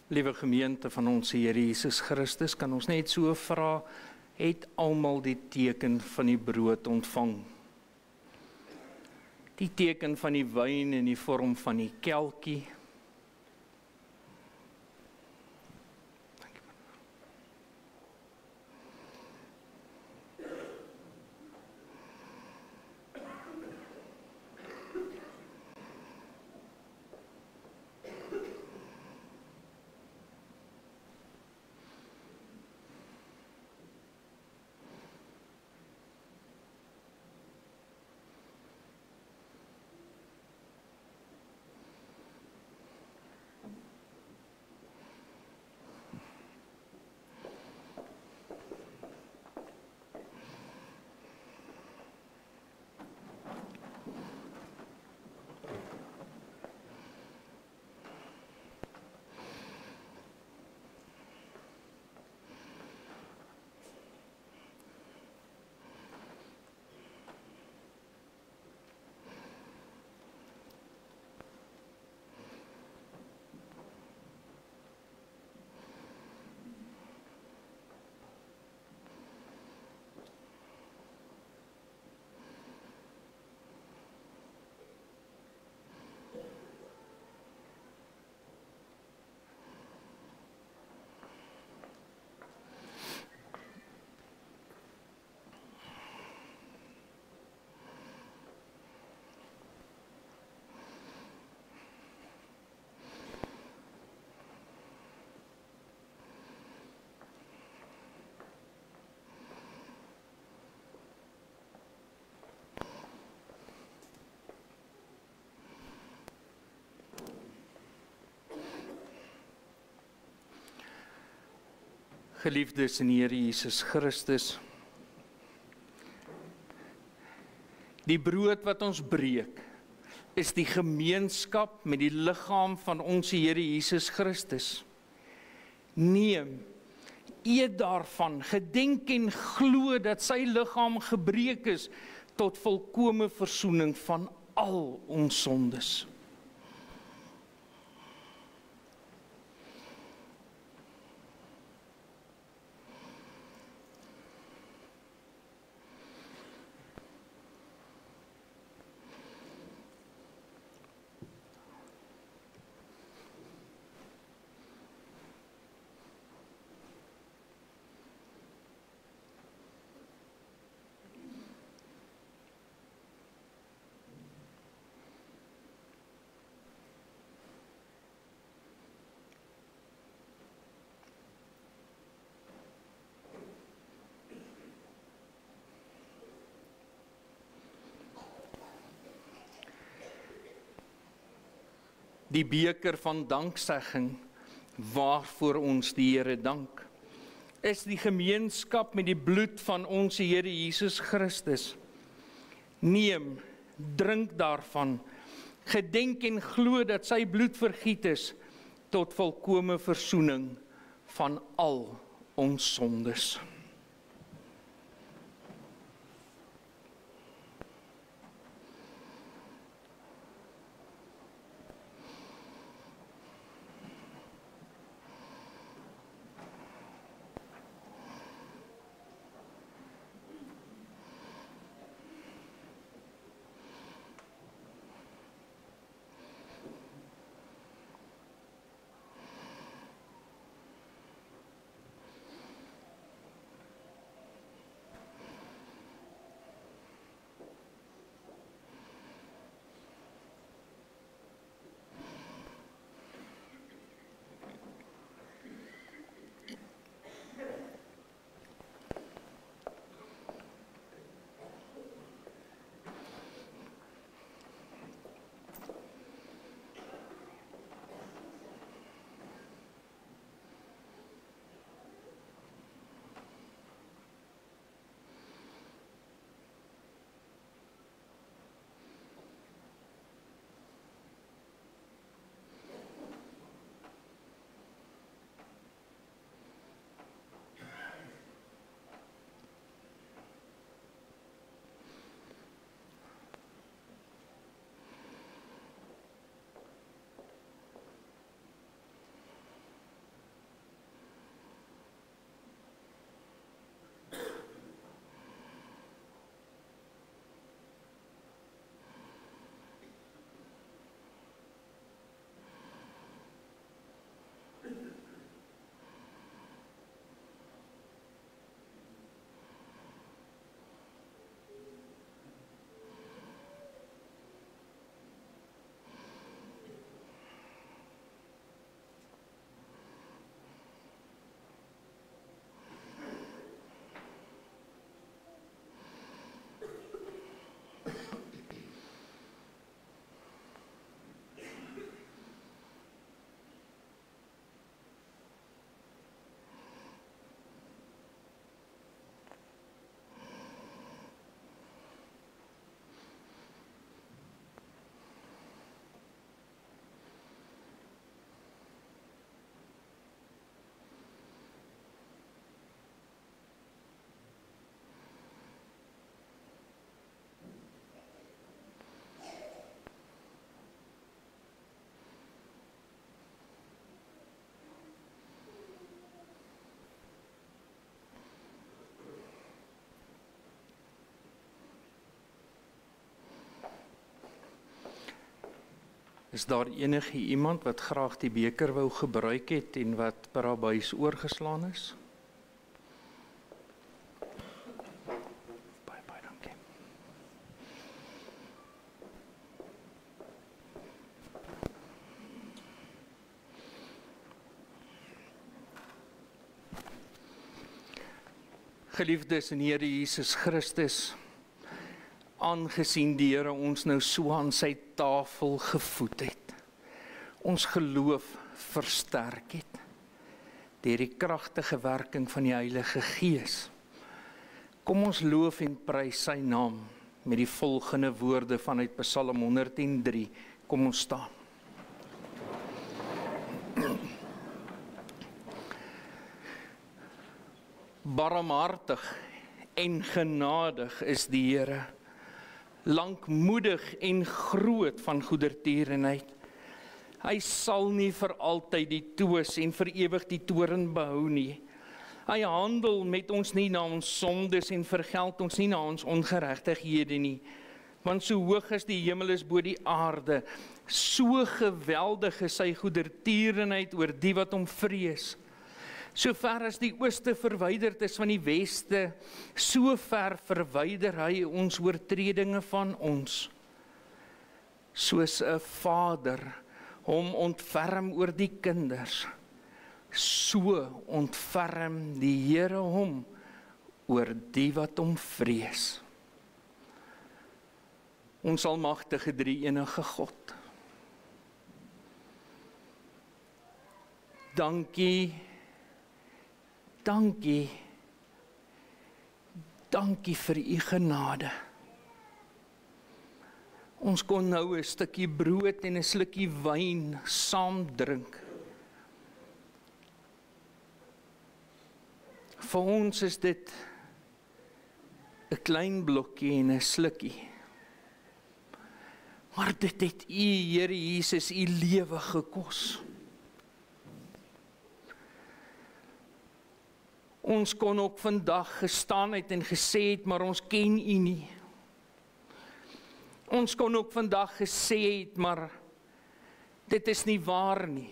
Liewe gemeente van ons Here Jesus Christus, kan ons net so vra, het almal die teken van die brood ontvang? Die teken van die wyn in die vorm van die kelkie. Geliefdes in die Here Jesus Christus, die brood wat ons breek, is die gemeenskap met die liggaam van ons Here Jesus Christus. Neem, eet daarvan, gedenk en glo dat sy liggaam gebreek is tot volkome versoening van al ons sondes. Die beker van danksegging, waarvoor ons die Here dank, is die gemeenskap met die bloed van ons Here Jesus Christus. Neem, drink daarvan, gedenk en glo dat sy bloed vergiet is tot volkome versoening van al ons sondes. Is daar enige iemand wat graag die beker wou gebruik het en wat Barabbas oorgeslaan is? Baie dankie. Geliefdes in Here Jesus Christus, aangesien die Here ons nou so aan sy tafel gevoed het, ons geloof versterk het, deur die kragtige werking van die Heilige Gees. Kom ons loof en prys sy naam met die volgende woorde vanuit Psalm 103. Kom ons staan. Barmhartig en genadig is die Here, lankmoedig en groot van goedertierenheid. Hy sal nie vir altyd die toos en vir ewig die toorn behou nie. Hy handel met ons nie na ons sondes en vergeld ons nie na ons ongeregtighede nie. Want so hoog as die hemel is bo die aarde, so geweldig is sy goedertierenheid oor die wat hom vrees. So ver as die ooste verwyderd is van die weste, so ver verwyder hy ons oortredinge van ons. Soos 'n vader hom ontferm oor die kinders, so ontferm die Here hom oor die wat hom vrees. Ons almagtige drie-enige God, dankie vir u genade. Ons kon nou 'n stukkie brood en 'n slukkie wyn saam drink. Vir ons is dit 'n klein blokkie en 'n slukkie. Maar dit het u, Here Jesus, u lewe gekos. Ons kon ook vandag gestaan het en gesê het, maar ons ken u nie. Ons kon ook vandag gesê het, maar dit is nie waar nie.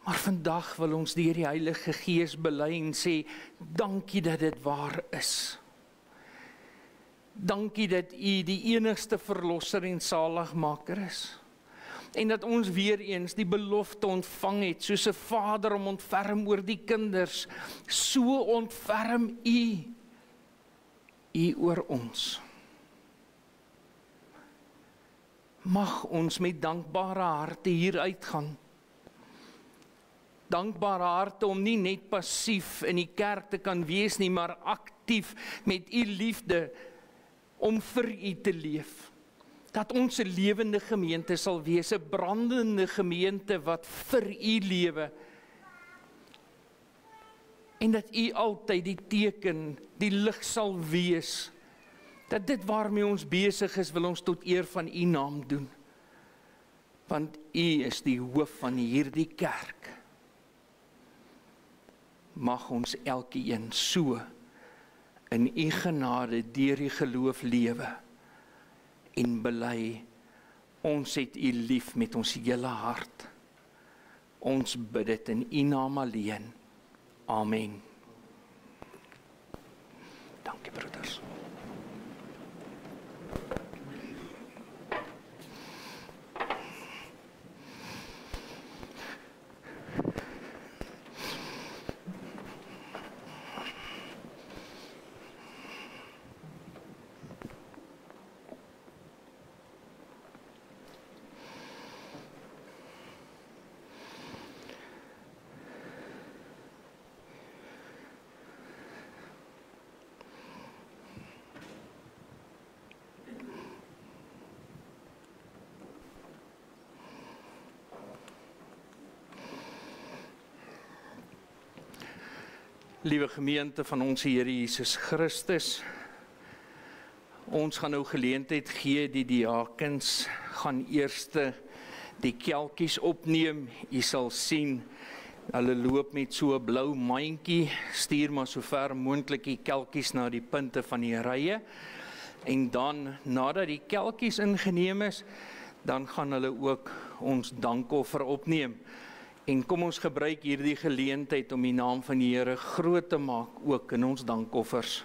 Maar vandag wil ons deur die Heilige Gees bely en sê, dankie dat dit waar is. Dankie dat u die enigste verlosser en saligmaker is. En dat ons weer eens die belofte ontvang het, soos 'n vader om ontferm oor die kinders, so ontferm u oor ons. Mag ons met dankbare harte hier uitgaan. Dankbare harte om nie net passief in die kerk te kan wees nie, maar aktief met u liefde om vir u te leef. Dat ons 'n lewende gemeente sal wees, 'n brandende gemeente wat vir u lewe. En dat u altyd die teken, die lig sal wees, dat dit waarmee ons besig is, wil ons tot eer van u naam doen. Want u is die hoof van hierdie kerk. Mag ons elkeen so in u genade deur die geloof lewe en bely, ons het u lief met ons hele hart. Ons bid dit in u naam alleen. Amen. Dankie broeders. Liewe gemeente van ons Here Jesus Christus, ons gaan nou geleentheid gee, die diakens gaan eerste die kelkies opneem. U sal sien, hulle loop met so 'n blou mandjie, stuur maar so ver moontlik die kelkies na die punte van die rye. En dan, nadat die kelkies ingeneem is, dan gaan hulle ook ons dankoffer opneem. En kom ons gebruik hierdie geleentheid om die naam van die Here groot te maak, ook in ons dankoffers.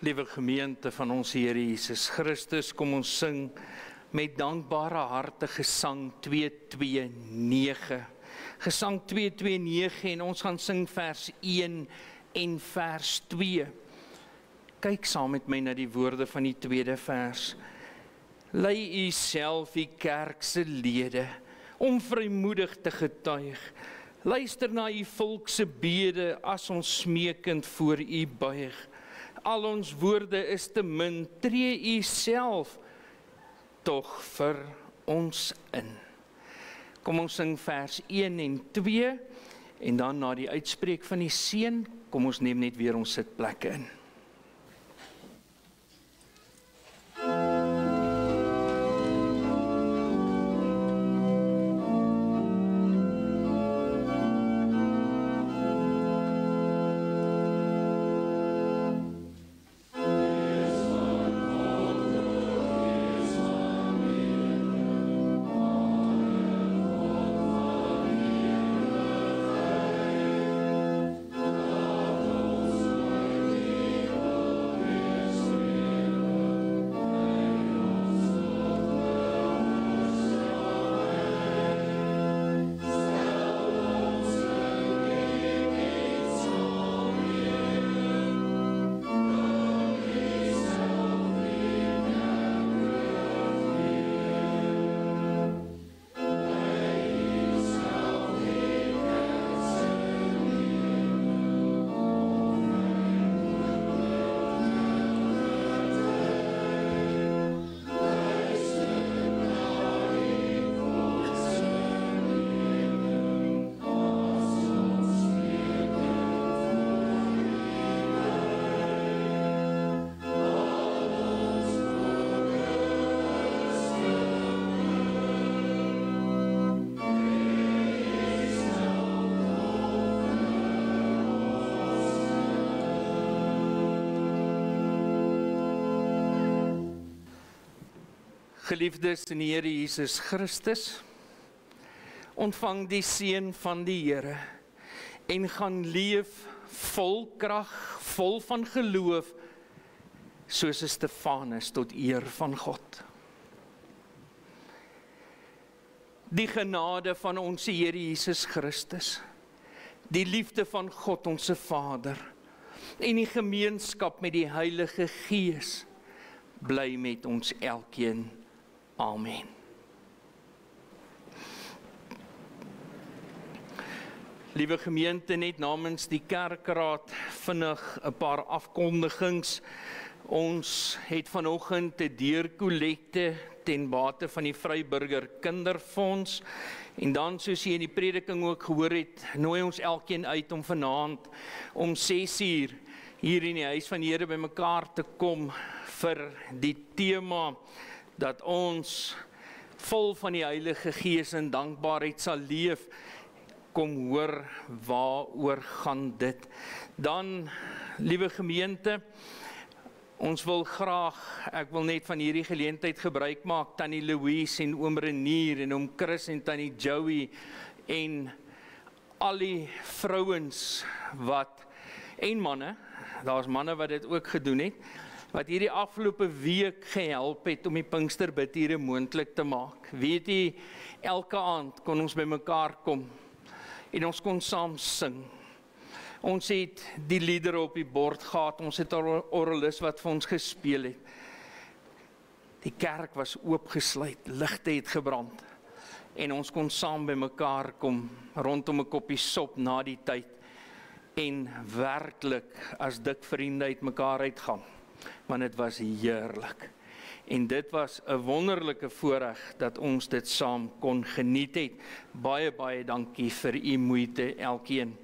Liewe gemeente van ons Here Jesus Christus, kom ons sing met dankbare harte gesang 229. Gesang 229 en ons gaan sing vers 1 en vers 2. Kyk saam met my na die woorde van die tweede vers. Lei u self die kerk se lede om vrymoedig te getuig. Luister na u volk se bede as ons smeekend voor u buig. Al ons woorde is te min, tree u self tog vir ons in. Kom ons sing vers 1 en 2 en dan na die uitspreek van die seën, kom ons neem net weer ons sitplekke in. Geliefdes in die Here Jesus Christus, ontvang die seën van die Here en gaan leef vol krag, vol van geloof, soos Stefanus tot eer van God. Die genade van ons Here Jesus Christus, die liefde van God ons Vader en die gemeenskap met die Heilige Gees bly met ons elkeen. Amen. Liewe gemeente, net namens die kerkraad vinnig 'n paar afkondigings. Ons het vanoggend 'n deurkollekte ten bate van die Vryburger Kinderfonds. En dan, soos jy in die prediking ook gehoor het, nooi ons elkeen uit om vanaand om 6:00 hier in die huis van die Here bymekaar te kom vir die tema dat ons vol van die Heilige Gees en dankbaarheid sal leef. Kom hoor, waaroor gaan dit? Dan, liewe gemeente, ons wil graag, ek wil net van hierdie geleentheid gebruik maak, Tannie Louise en oom Renier en oom Chris en Tannie Joey en al die vrouens wat, en manne, daar's manne wat dit ook gedoen het, wat hierdie afgelope week gehelp het om die Pinksterbid hier moontlik te maak. Weet jy, elke aand kon ons bymekaar kom en ons kon saam sing. Ons het die liedere op die bord gehad, ons het 'n orgelis wat vir ons gespeel het. Die kerk was oopgesluit, ligte het gebrand en ons kon saam bymekaar kom rondom 'n koppie sop na die tyd en werklik as dik vriende uit mekaar uitgaan. Want dit was heerlik. En dit was 'n wonderlike voorreg dat ons dit saam kon geniet het. Baie, baie dankie vir u moeite, elkeen.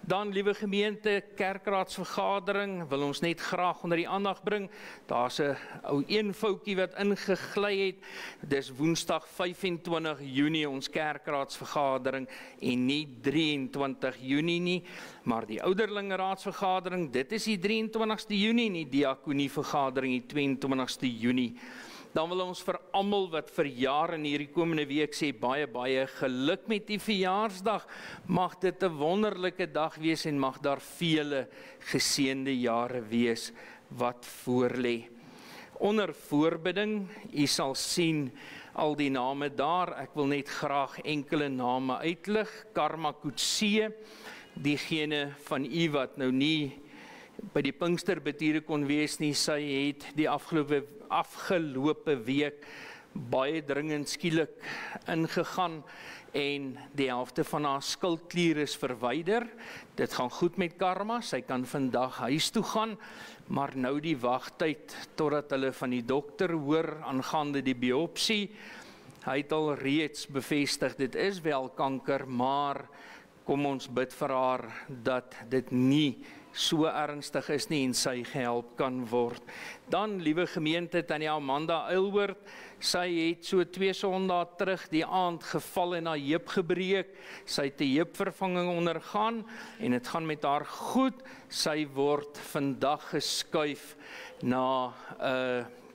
Dan, liewe gemeente, kerkraadsvergadering wil ons net graag onder die aandag bring. Daar's 'n ou eenvoutjie wat ingegly het. Dis Woensdag 25 Junie ons kerkraadsvergadering en nie 23 Junie nie, maar die ouderlingeraadsvergadering, dit is die 23ste Junie, nie diakonievergadering die 22ste Junie. Dan wil ons vir almal wat verjaar in hierdie komende week sê baie, baie geluk met die verjaarsdag. Mag dit 'n wonderlike dag wees en mag daar vele geseënde jare wees wat voorlê. Onder voorbidding, u sal sien al die name daar. Ek wil net graag enkele name uitlig. Karma Kutse, diegene van u wat nou nie by die Pinksterbid hier kon wees nie, sy het die afgelope week baie dringend skielik ingegaan en die helfte van haar skildklier is verwyder. Dit gaan goed met Karma, sy kan vandag huis toe gaan, maar nou die wagtyd totdat hulle van die dokter hoor aangaande die biopsie Hy het al reeds bevestig, dit is wel kanker, maar kom ons bid vir haar dat dit nie so ernstig is nie en sy gehelp kan word. Dan, liewe gemeente, Tannie Amanda Aylward, sy het so 2 Sondae terug die aand geval en haar heup gebreek. Sy het 'n heupvervanging ondergaan en dit gaan met haar goed. Sy word vandag geskuif na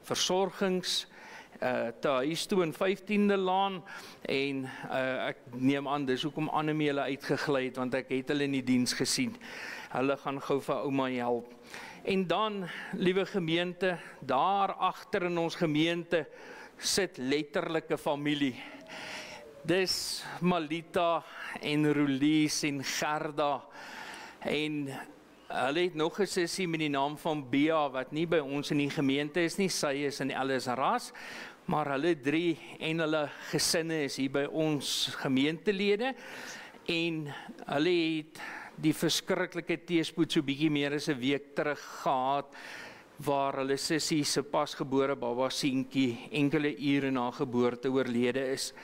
versorgings te huis toe in 15de Laan en ek neem aan dis hoekom Annemie hulle uitgegly het, want ek het hulle in die diens gesien. Hulle gaan gou vir ouma help. En dan, liewe gemeente, daar agter in ons gemeente sit letterlike familie. Dis Malita en Rolies en Gerda en hulle het nog 'n sussie met die naam van Bea wat nie by ons in die gemeente is nie, sy is in Ellisras, maar hulle 3 en hulle gesinne is hier by ons gemeentelede en hulle het die verskriklike teespoed so bietjie meer as 'n week terug gehad waar hulle sussie se pasgebore baba seentjie enkele ure na geboorte oorlede is.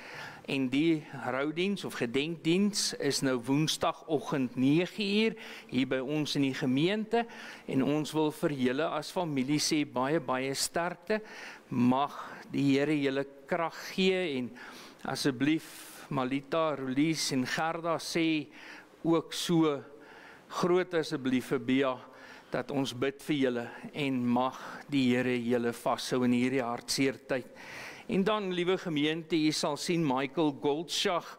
En die roudiens of gedenkdiens is nou woensdagoggend 9:00 hier by ons in die gemeente en ons wil vir julle as familie sê baie sterkte. Mag die Here julle krag gee en asseblief Malita, Rolies en Gerda sê ook so groot asseblief vir Bea dat ons bid vir julle en mag die Here julle vashou in hierdie hartseer tyd. En dan, liewe gemeente, jy sal sien Michael Goldschach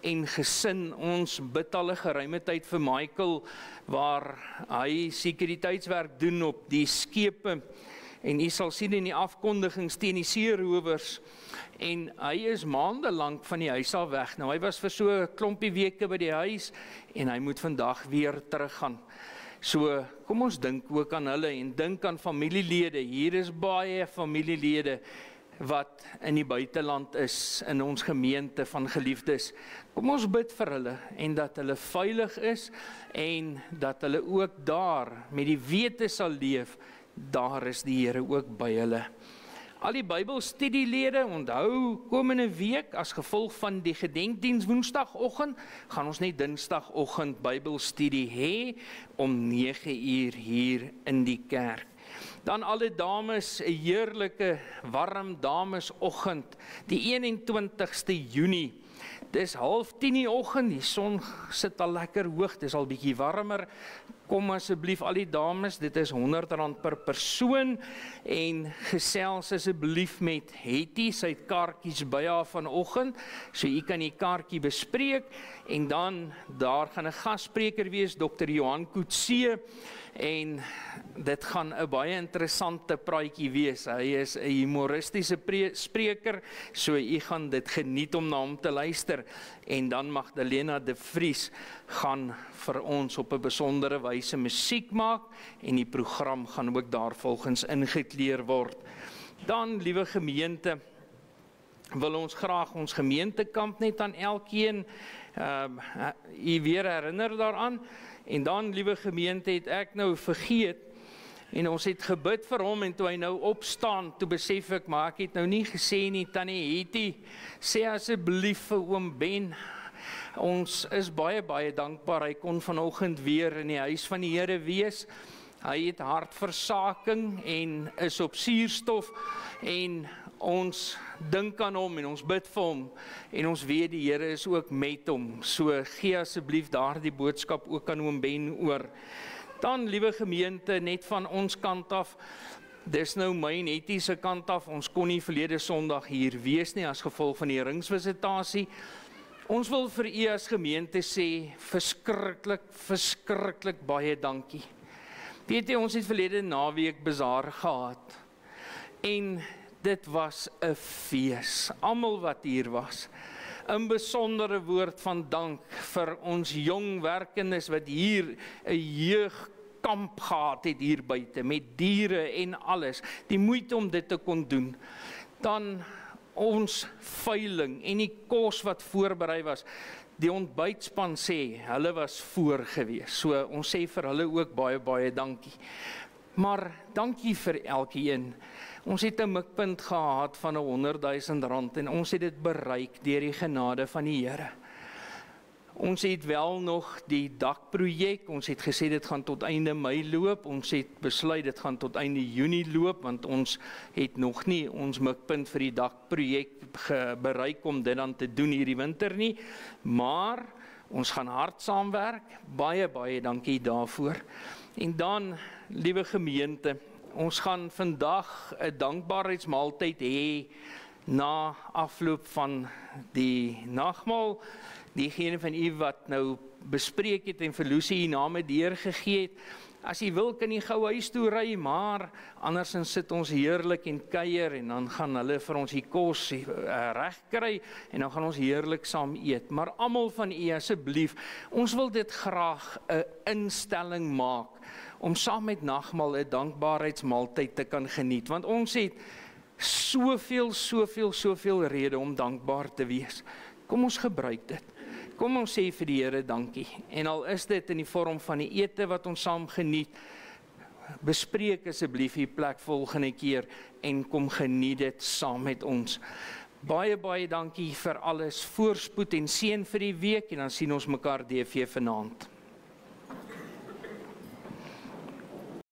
en gesin, ons bid al 'n geruime tyd vir Michael, waar hy sekuriteitswerk doen op die skepe, en jy sal sien in die afkondigings teen die seerowers, en hy is maande lank van die huis af weg. Nou, hy was vir so 'n klompie weke by die huis, en hy moet vandag weer teruggaan. So, kom ons dink ook aan hulle, en dink aan familielede. Hier is baie familielede, wat in die buiteland is, in ons gemeente van geliefdes. Kom ons bid vir hulle, en dat hulle veilig is, en dat hulle ook daar, met die wete sal leef, daar is die Here ook by hulle. Al die Bybelstudielede, onthou, komende week, as gevolg van die gedenkdiens woensdagoggend, gaan ons net dinsdagoggend Bybelstudie hê, om 9:00 hier in die kerk. Dan alle dames, 'n heerlike, warm damesoggend, die 21ste Junie. Dis 9:30 die oggend, die son sit al lekker hoog, dis al bietjie warmer. Kom asseblief al die dames, dit is R100 per persoon, en gesels asseblief met Hetty, sy het kaartjies by haar vanoggend, so jy kan die kaartjie bespreek, en dan, daar gaan 'n gasspreker wees, Dr. Johan Coetzee, en dit gaan 'n baie interessante praatjie wees. Hy is 'n humoristiese spreker, so jy gaan dit geniet om na hom te luister. En dan Magdalena de Vries gaan vir ons op 'n besondere wyse musiek maak, en die program gaan ook daarvolgens ingekleer word. Dan, liewe gemeente, wil ons graag ons gemeentekamp net aan elkeen weer herinner daaraan. En dan, liewe gemeente, het ek nou vergeet, en ons het gebid vir hom, en toe hy nou opstaan, toe besef ek, maar ek het nou nie gesê nie, Tannie Hetty, sê asseblief vir oom Ben, ons is baie dankbaar, hy kon vanoggend weer in die huis van die Here wees, hy het hartversaking, en is op suurstof, en ons dink aan hom, en ons bid vir hom, en ons weet die Here is ook met hom, so gee asseblief daar die boodskap ook aan oom Ben oor. Dan, liewe gemeente, net van ons kant af, dis nou my en Hetty se kant af, ons kon nie verlede Sondag hier wees nie, as gevolg van die ringsvisitasie. Ons wil vir u as gemeente sê, verskriklik baie dankie. Weet jy, ons het verlede naweek bazaar gehad, en dit was 'n fees, almal wat hier was. 'n besondere woord van dank vir ons jong werkendes wat hier 'n jeugkamp gehad het hier buite, met diere en alles, die moeite om dit te kon doen. Dan ons veiling en die kos wat voorberei was, die ontbytspan sê, hulle was voor gewees, so ons sê vir hulle ook baie dankie. Maar dankie vir elkeen. Ons het 'n mikpunt gehad van R100,000 en ons het dit bereik deur die genade van die Here. Ons het wel nog die dakprojek, ons het gesê dit gaan tot einde Mei loop, ons het besluit dit gaan tot einde Junie loop, want ons het nog nie ons mikpunt vir die dakprojek bereik om dit dan te doen hierdie winter nie, maar ons gaan hard saamwerk, baie dankie daarvoor. En dan, liewe gemeente, ons gaan vandag 'n dankbaarheidsmaaltyd hê na afloop van die nagmaal. Diegene van u wat nou bespreek het en vir Lucy die name deurgegee het, as jy wil kan jy gou huis toe ry, maar andersins sit ons heerlik en kuier en dan gaan hulle vir ons die kos reg kry en dan gaan ons heerlik saam eet. Maar almal van u asseblief, ons wil dit graag 'n instelling maak om saam met nagmaal 'n dankbaarheidsmaaltyd te kan geniet, want ons het soveel rede om dankbaar te wees. Kom ons gebruik dit. Kom ons sê vir die Here dankie. En al is dit in die vorm van die ete wat ons saam geniet, bespreek asseblief die plek volgende keer en kom geniet dit saam met ons. Baie dankie vir alles, voorspoed en seën vir die week en dan sien ons mekaar DV vanaand.